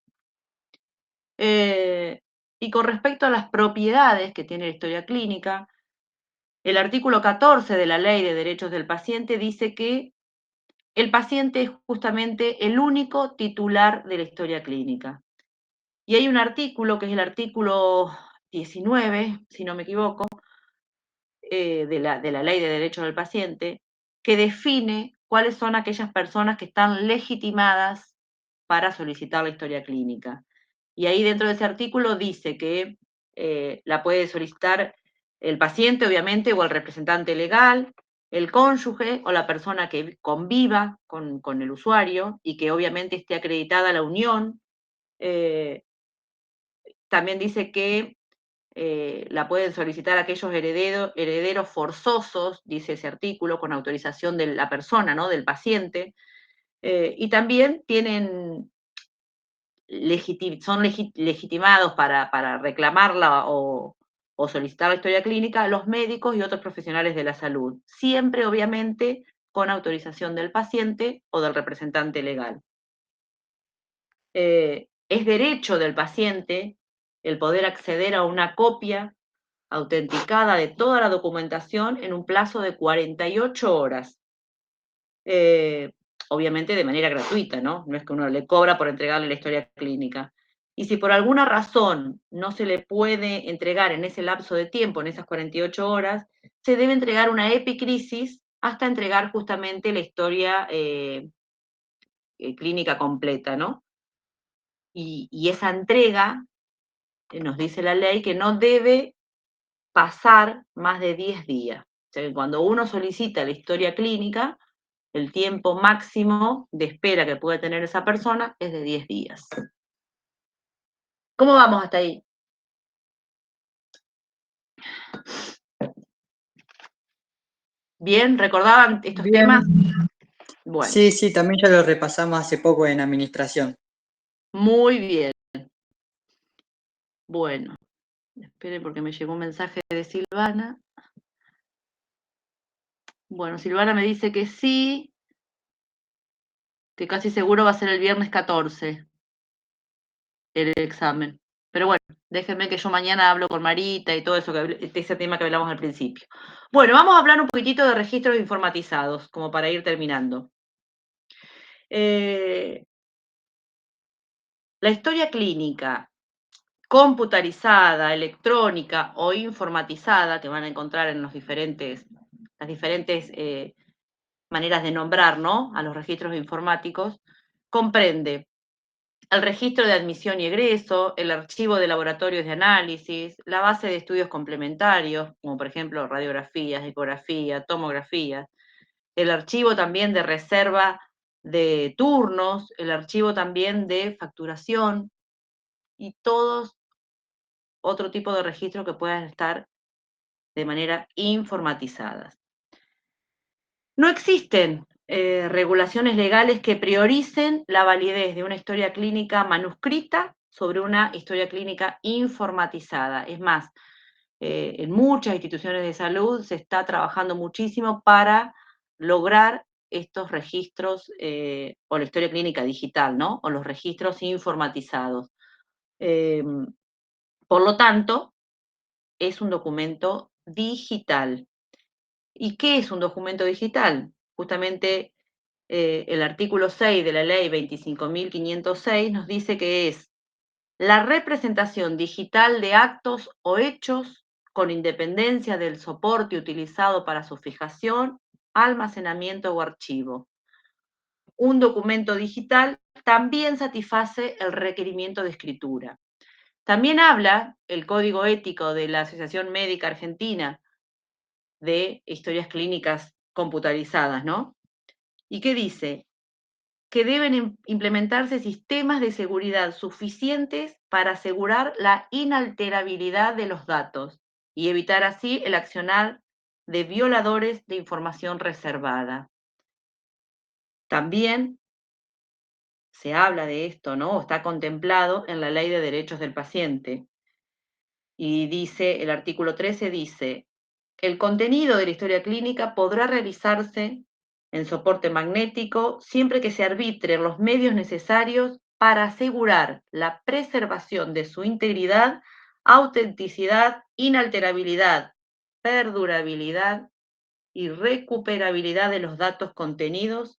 Y con respecto a las propiedades que tiene la historia clínica, el artículo 14 de la Ley de Derechos del Paciente dice que el paciente es justamente el único titular de la historia clínica. Y hay un artículo, que es el artículo 19, si no me equivoco, de la Ley de Derechos del Paciente, que define cuáles son aquellas personas que están legitimadas para solicitar la historia clínica. Y ahí dentro de ese artículo dice que la puede solicitar el paciente, obviamente, o el representante legal, el cónyuge o la persona que conviva con el usuario y que obviamente esté acreditada la unión. También dice que la pueden solicitar aquellos herederos forzosos, dice ese artículo, con autorización de la persona, ¿no? Del paciente. Y también son legitimados para reclamarla o solicitar la historia clínica los médicos y otros profesionales de la salud, siempre obviamente con autorización del paciente o del representante legal. Es derecho del paciente el poder acceder a una copia autenticada de toda la documentación en un plazo de 48 horas. Obviamente de manera gratuita, ¿no? No es que uno le cobra por entregarle la historia clínica. Y si por alguna razón no se le puede entregar en ese lapso de tiempo, en esas 48 horas, se debe entregar una epicrisis hasta entregar justamente la historia clínica completa, ¿no? Y esa entrega, nos dice la ley, que no debe pasar más de 10 días. O sea, que cuando uno solicita la historia clínica, el tiempo máximo de espera que puede tener esa persona es de 10 días. ¿Cómo vamos hasta ahí? ¿Bien? ¿Recordaban estos temas? Bueno. Sí, también ya lo repasamos hace poco en administración. Muy bien. Bueno, esperen porque me llegó un mensaje de Silvana. Bueno, Silvana me dice que sí, que casi seguro va a ser el viernes 14 el examen. Pero bueno, déjenme que yo mañana hablo con Marita y todo eso, ese tema que hablamos al principio. Bueno, vamos a hablar un poquitito de registros informatizados, como para ir terminando. La historia clínica computarizada, electrónica o informatizada, que van a encontrar en las diferentes maneras de nombrar, ¿no?, a los registros informáticos, comprende el registro de admisión y egreso, el archivo de laboratorios de análisis, la base de estudios complementarios, como por ejemplo radiografías, ecografía, tomografía, el archivo también de reserva de turnos, el archivo también de facturación y todos otro tipo de registros que puedan estar de manera informatizada. No existen regulaciones legales que prioricen la validez de una historia clínica manuscrita sobre una historia clínica informatizada. Es más, en muchas instituciones de salud se está trabajando muchísimo para lograr estos registros o la historia clínica digital, ¿no? O los registros informatizados. Por lo tanto, es un documento digital. ¿Y qué es un documento digital? Justamente el artículo 6 de la ley 25.506 nos dice que es la representación digital de actos o hechos con independencia del soporte utilizado para su fijación, almacenamiento o archivo. Un documento digital también satisface el requerimiento de escritura. También habla el Código Ético de la Asociación Médica Argentina de historias clínicas computarizadas, ¿no? ¿Y qué dice? Que deben implementarse sistemas de seguridad suficientes para asegurar la inalterabilidad de los datos y evitar así el accionar de violadores de información reservada. También se habla de esto, ¿no? Está contemplado en la Ley de Derechos del Paciente. Y dice, el artículo 13 dice, el contenido de la historia clínica podrá realizarse en soporte magnético siempre que se arbitren los medios necesarios para asegurar la preservación de su integridad, autenticidad, inalterabilidad, perdurabilidad y recuperabilidad de los datos contenidos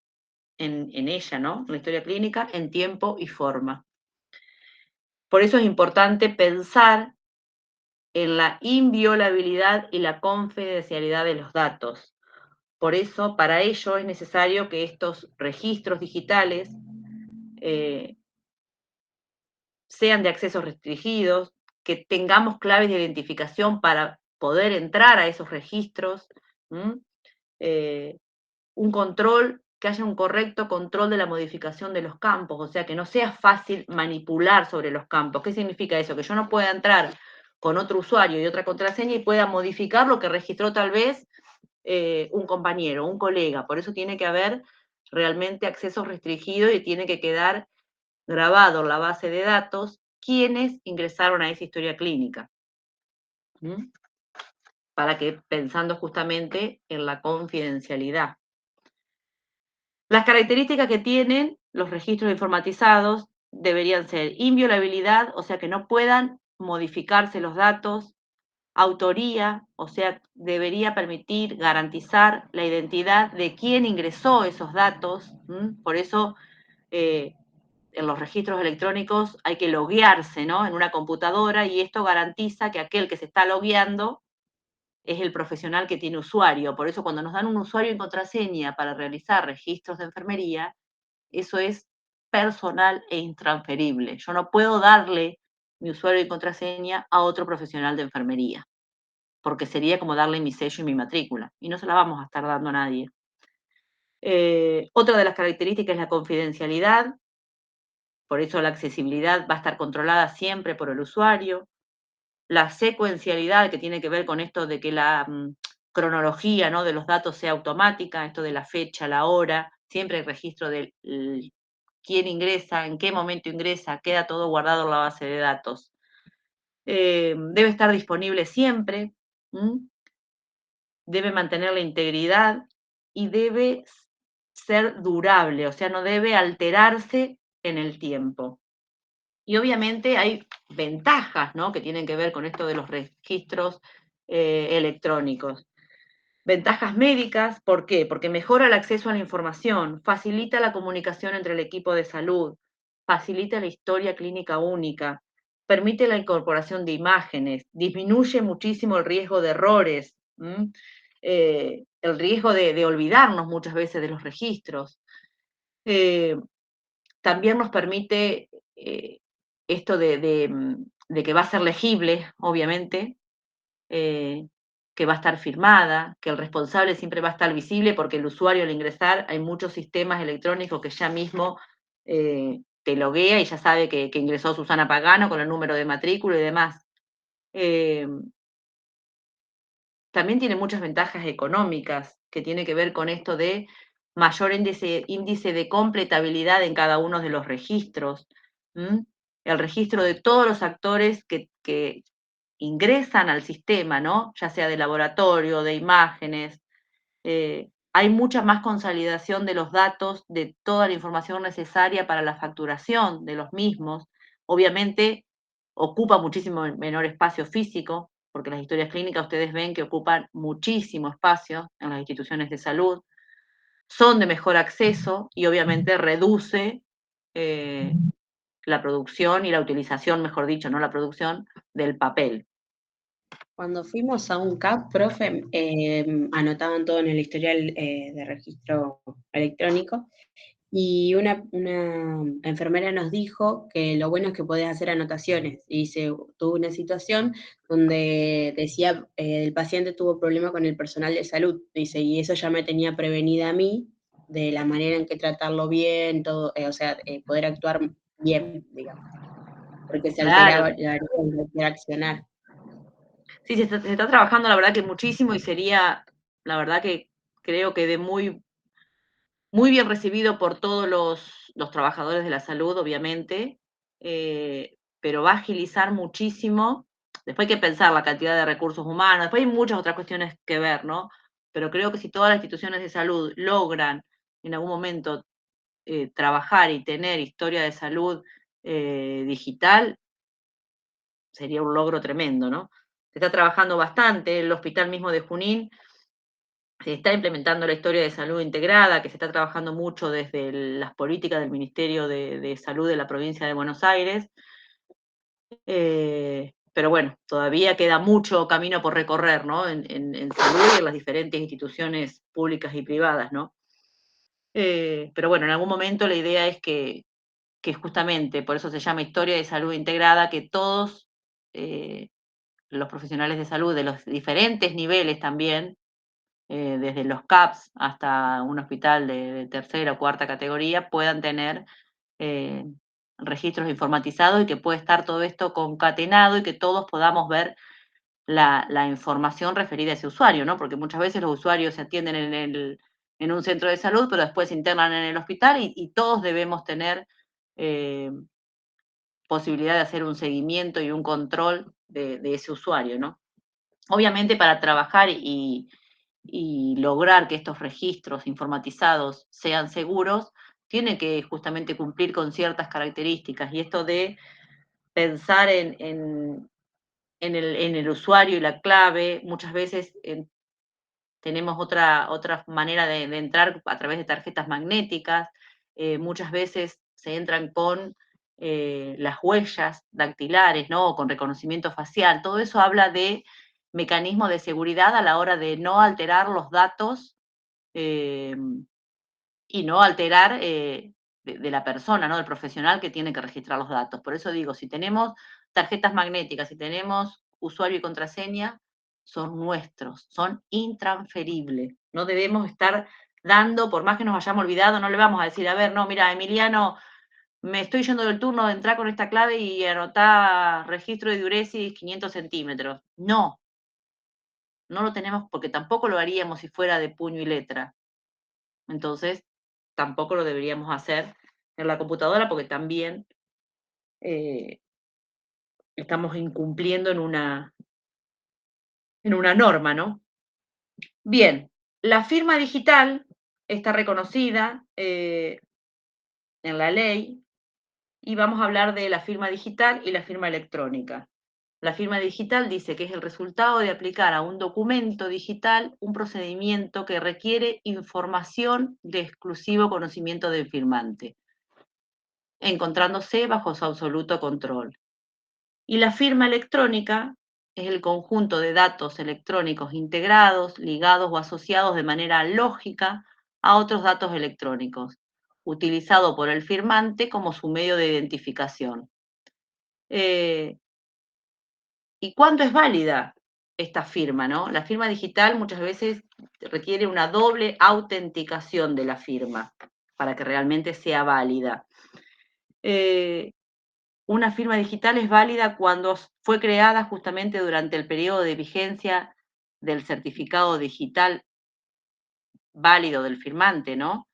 en ella, ¿no? En la historia clínica, en tiempo y forma. Por eso es importante pensar en la inviolabilidad y la confidencialidad de los datos. Por eso, para ello es necesario que estos registros digitales sean de acceso restringidos, que tengamos claves de identificación para poder entrar a esos registros, un control, que haya un correcto control de la modificación de los campos, o sea, que no sea fácil manipular sobre los campos. ¿Qué significa eso? Que yo no pueda entrar con otro usuario y otra contraseña y pueda modificar lo que registró tal vez un compañero, un colega. Por eso tiene que haber realmente acceso restringido y tiene que quedar grabado en la base de datos quiénes ingresaron a esa historia clínica. Para que, pensando justamente en la confidencialidad. Las características que tienen los registros informatizados deberían ser inviolabilidad, o sea que no puedan modificarse los datos, autoría, o sea, debería permitir garantizar la identidad de quien ingresó esos datos. Por eso en los registros electrónicos hay que loguearse, ¿no? En una computadora, y esto garantiza que aquel que se está logueando es el profesional que tiene usuario. Por eso cuando nos dan un usuario y contraseña para realizar registros de enfermería, eso es personal e intransferible. Yo no puedo darle mi usuario y contraseña a otro profesional de enfermería, porque sería como darle mi sello y mi matrícula, y no se la vamos a estar dando a nadie. Otra de las características es la confidencialidad, por eso la accesibilidad va a estar controlada siempre por el usuario. La secuencialidad, que tiene que ver con esto de que la cronología, ¿no?, de los datos sea automática, esto de la fecha, la hora, siempre hay registro de quién ingresa, en qué momento ingresa, queda todo guardado en la base de datos. Debe estar disponible siempre, debe mantener la integridad y debe ser durable, o sea, no debe alterarse en el tiempo. Y obviamente hay ventajas, ¿no?, que tienen que ver con esto de los registros electrónicos. Ventajas médicas, ¿por qué? Porque mejora el acceso a la información, facilita la comunicación entre el equipo de salud, facilita la historia clínica única, permite la incorporación de imágenes, disminuye muchísimo el riesgo de errores, el riesgo de olvidarnos muchas veces de los registros. También nos permite esto de que va a ser legible, obviamente, que va a estar firmada, que el responsable siempre va a estar visible porque el usuario al ingresar, hay muchos sistemas electrónicos que ya mismo te loguea y ya sabe que ingresó Susana Pagano con el número de matrícula y demás. También tiene muchas ventajas económicas que tiene que ver con esto de mayor índice de completabilidad en cada uno de los registros. El registro de todos los actores que ingresan al sistema, ¿no? Ya sea de laboratorio, de imágenes. Hay mucha más consolidación de los datos, de toda la información necesaria para la facturación de los mismos. Obviamente ocupa muchísimo menor espacio físico, porque las historias clínicas ustedes ven que ocupan muchísimo espacio en las instituciones de salud, son de mejor acceso y obviamente reduce la producción y la utilización, mejor dicho, no la producción, del papel. Cuando fuimos a un CAP, profe, anotaban todo en el historial de registro electrónico y una enfermera nos dijo que lo bueno es que podés hacer anotaciones. Y tuvo una situación donde decía, el paciente tuvo problema con el personal de salud, dice, y eso ya me tenía prevenida a mí de la manera en que tratarlo bien, todo, o sea, poder actuar bien, digamos, porque se Claro. alteraba la reaccionar. Sí, se está trabajando la verdad que muchísimo y sería, la verdad que creo que muy bien recibido por todos los trabajadores de la salud, obviamente, pero va a agilizar muchísimo. Después hay que pensar la cantidad de recursos humanos, después hay muchas otras cuestiones que ver, ¿no? Pero creo que si todas las instituciones de salud logran en algún momento trabajar y tener historia de salud digital, sería un logro tremendo, ¿no? Se está trabajando bastante, el hospital mismo de Junín se está implementando la historia de salud integrada, que se está trabajando mucho desde las políticas del Ministerio de Salud de la provincia de Buenos Aires. Pero bueno, todavía queda mucho camino por recorrer, ¿no? En salud y en las diferentes instituciones públicas y privadas, ¿no? Pero bueno, en algún momento la idea es que justamente, por eso se llama historia de salud integrada, que todos los profesionales de salud de los diferentes niveles también, desde los CAPS hasta un hospital de tercera o cuarta categoría, puedan tener registros informatizados y que pueda estar todo esto concatenado y que todos podamos ver la información referida a ese usuario, ¿no? Porque muchas veces los usuarios se atienden en un centro de salud, pero después se internan en el hospital y todos debemos tener posibilidad de hacer un seguimiento y un control de ese usuario, ¿no? Obviamente para trabajar y lograr que estos registros informatizados sean seguros, tiene que justamente cumplir con ciertas características. Y esto de pensar en el usuario y la clave, muchas veces tenemos otra manera de entrar a través de tarjetas magnéticas, muchas veces se entran con las huellas dactilares, ¿no? O con reconocimiento facial. Todo eso habla de mecanismos de seguridad a la hora de no alterar los datos y no alterar de la persona, ¿no? Del profesional que tiene que registrar los datos. Por eso digo, si tenemos tarjetas magnéticas, si tenemos usuario y contraseña, son nuestros, son intransferibles. No debemos estar dando, por más que nos hayamos olvidado, no le vamos a decir, a ver, no, mira, Emiliano, me estoy yendo del turno de entrar con esta clave y anotar registro de diuresis 500 centímetros. No, no lo tenemos porque tampoco lo haríamos si fuera de puño y letra. Entonces, tampoco lo deberíamos hacer en la computadora porque también estamos incumpliendo en una norma, ¿no? Bien, la firma digital está reconocida en la ley y vamos a hablar de la firma digital y la firma electrónica. La firma digital dice que es el resultado de aplicar a un documento digital un procedimiento que requiere información de exclusivo conocimiento del firmante, encontrándose bajo su absoluto control. Y la firma electrónica es el conjunto de datos electrónicos integrados, ligados o asociados de manera lógica a otros datos electrónicos. utilizado por el firmante como su medio de identificación. ¿Y cuándo es válida esta firma, no? La firma digital muchas veces requiere una doble autenticación de la firma para que realmente sea válida. Una firma digital es válida cuando fue creada justamente durante el periodo de vigencia del certificado digital válido del firmante, ¿no?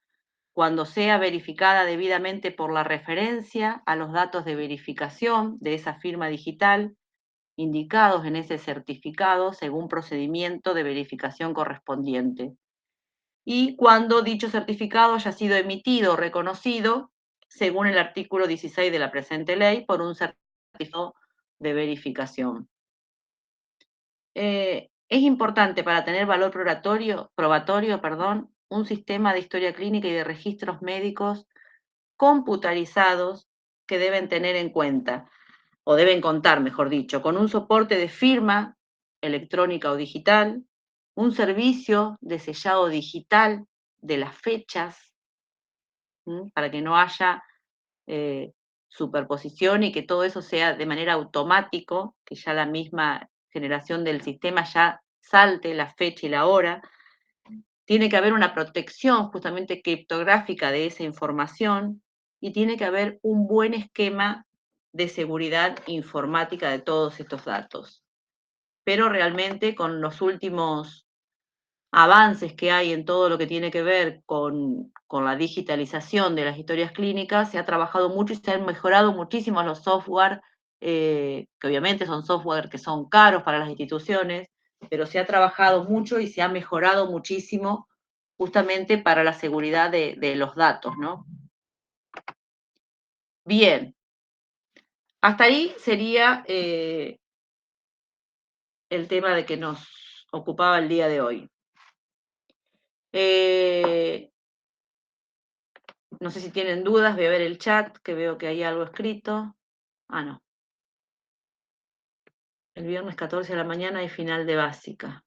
Cuando sea verificada debidamente por la referencia a los datos de verificación de esa firma digital indicados en ese certificado según procedimiento de verificación correspondiente. Y cuando dicho certificado haya sido emitido o reconocido, según el artículo 16 de la presente ley, por un certificado de verificación. Es importante para tener valor probatorio, un sistema de historia clínica y de registros médicos computarizados que deben tener en cuenta, o deben contar, mejor dicho, con un soporte de firma electrónica o digital, un servicio de sellado digital de las fechas, para que no haya superposición y que todo eso sea de manera automático, que ya la misma generación del sistema ya salte la fecha y la hora. Tiene que haber una protección justamente criptográfica de esa información y tiene que haber un buen esquema de seguridad informática de todos estos datos. Pero realmente con los últimos avances que hay en todo lo que tiene que ver con la digitalización de las historias clínicas, se ha trabajado mucho y se han mejorado muchísimo los software, que obviamente son software que son caros para las instituciones, pero se ha trabajado mucho y se ha mejorado muchísimo justamente para la seguridad de los datos, ¿no? Bien. Hasta ahí sería el tema de que nos ocupaba el día de hoy. No sé si tienen dudas, voy a ver el chat, que veo que hay algo escrito. Ah, no. El viernes 14 de la mañana hay final de básica.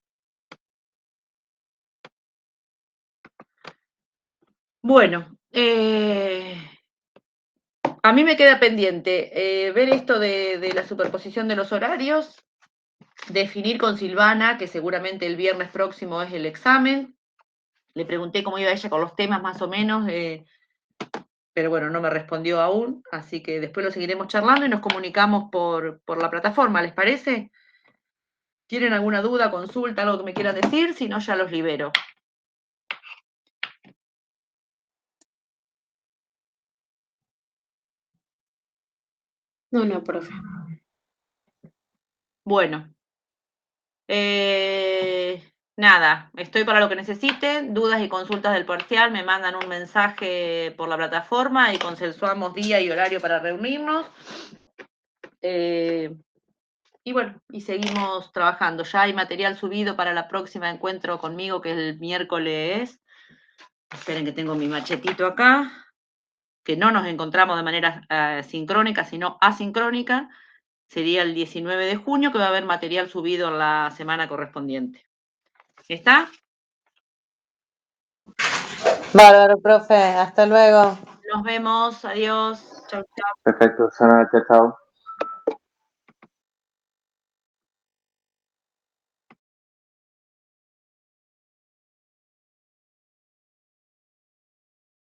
Bueno, a mí me queda pendiente ver esto de la superposición de los horarios, definir con Silvana, que seguramente el viernes próximo es el examen. Le pregunté cómo iba ella con los temas más o menos, pero bueno, no me respondió aún, así que después lo seguiremos charlando y nos comunicamos por la plataforma, ¿les parece? ¿Tienen alguna duda, consulta, algo que me quieran decir? Si no, ya los libero. No, profe. Bueno. Nada, estoy para lo que necesiten. Dudas y consultas del parcial, me mandan un mensaje por la plataforma y consensuamos día y horario para reunirnos. Y bueno, y seguimos trabajando. Ya hay material subido para la próxima encuentro conmigo, que es el miércoles. Esperen que tengo mi machetito acá, que no nos encontramos de manera sincrónica, sino asincrónica. Sería el 19 de junio, que va a haber material subido en la semana correspondiente. ¿Está? Bárbaro, profe. Hasta luego. Nos vemos. Adiós. Chau, chau. Perfecto, Susana, chao, chao.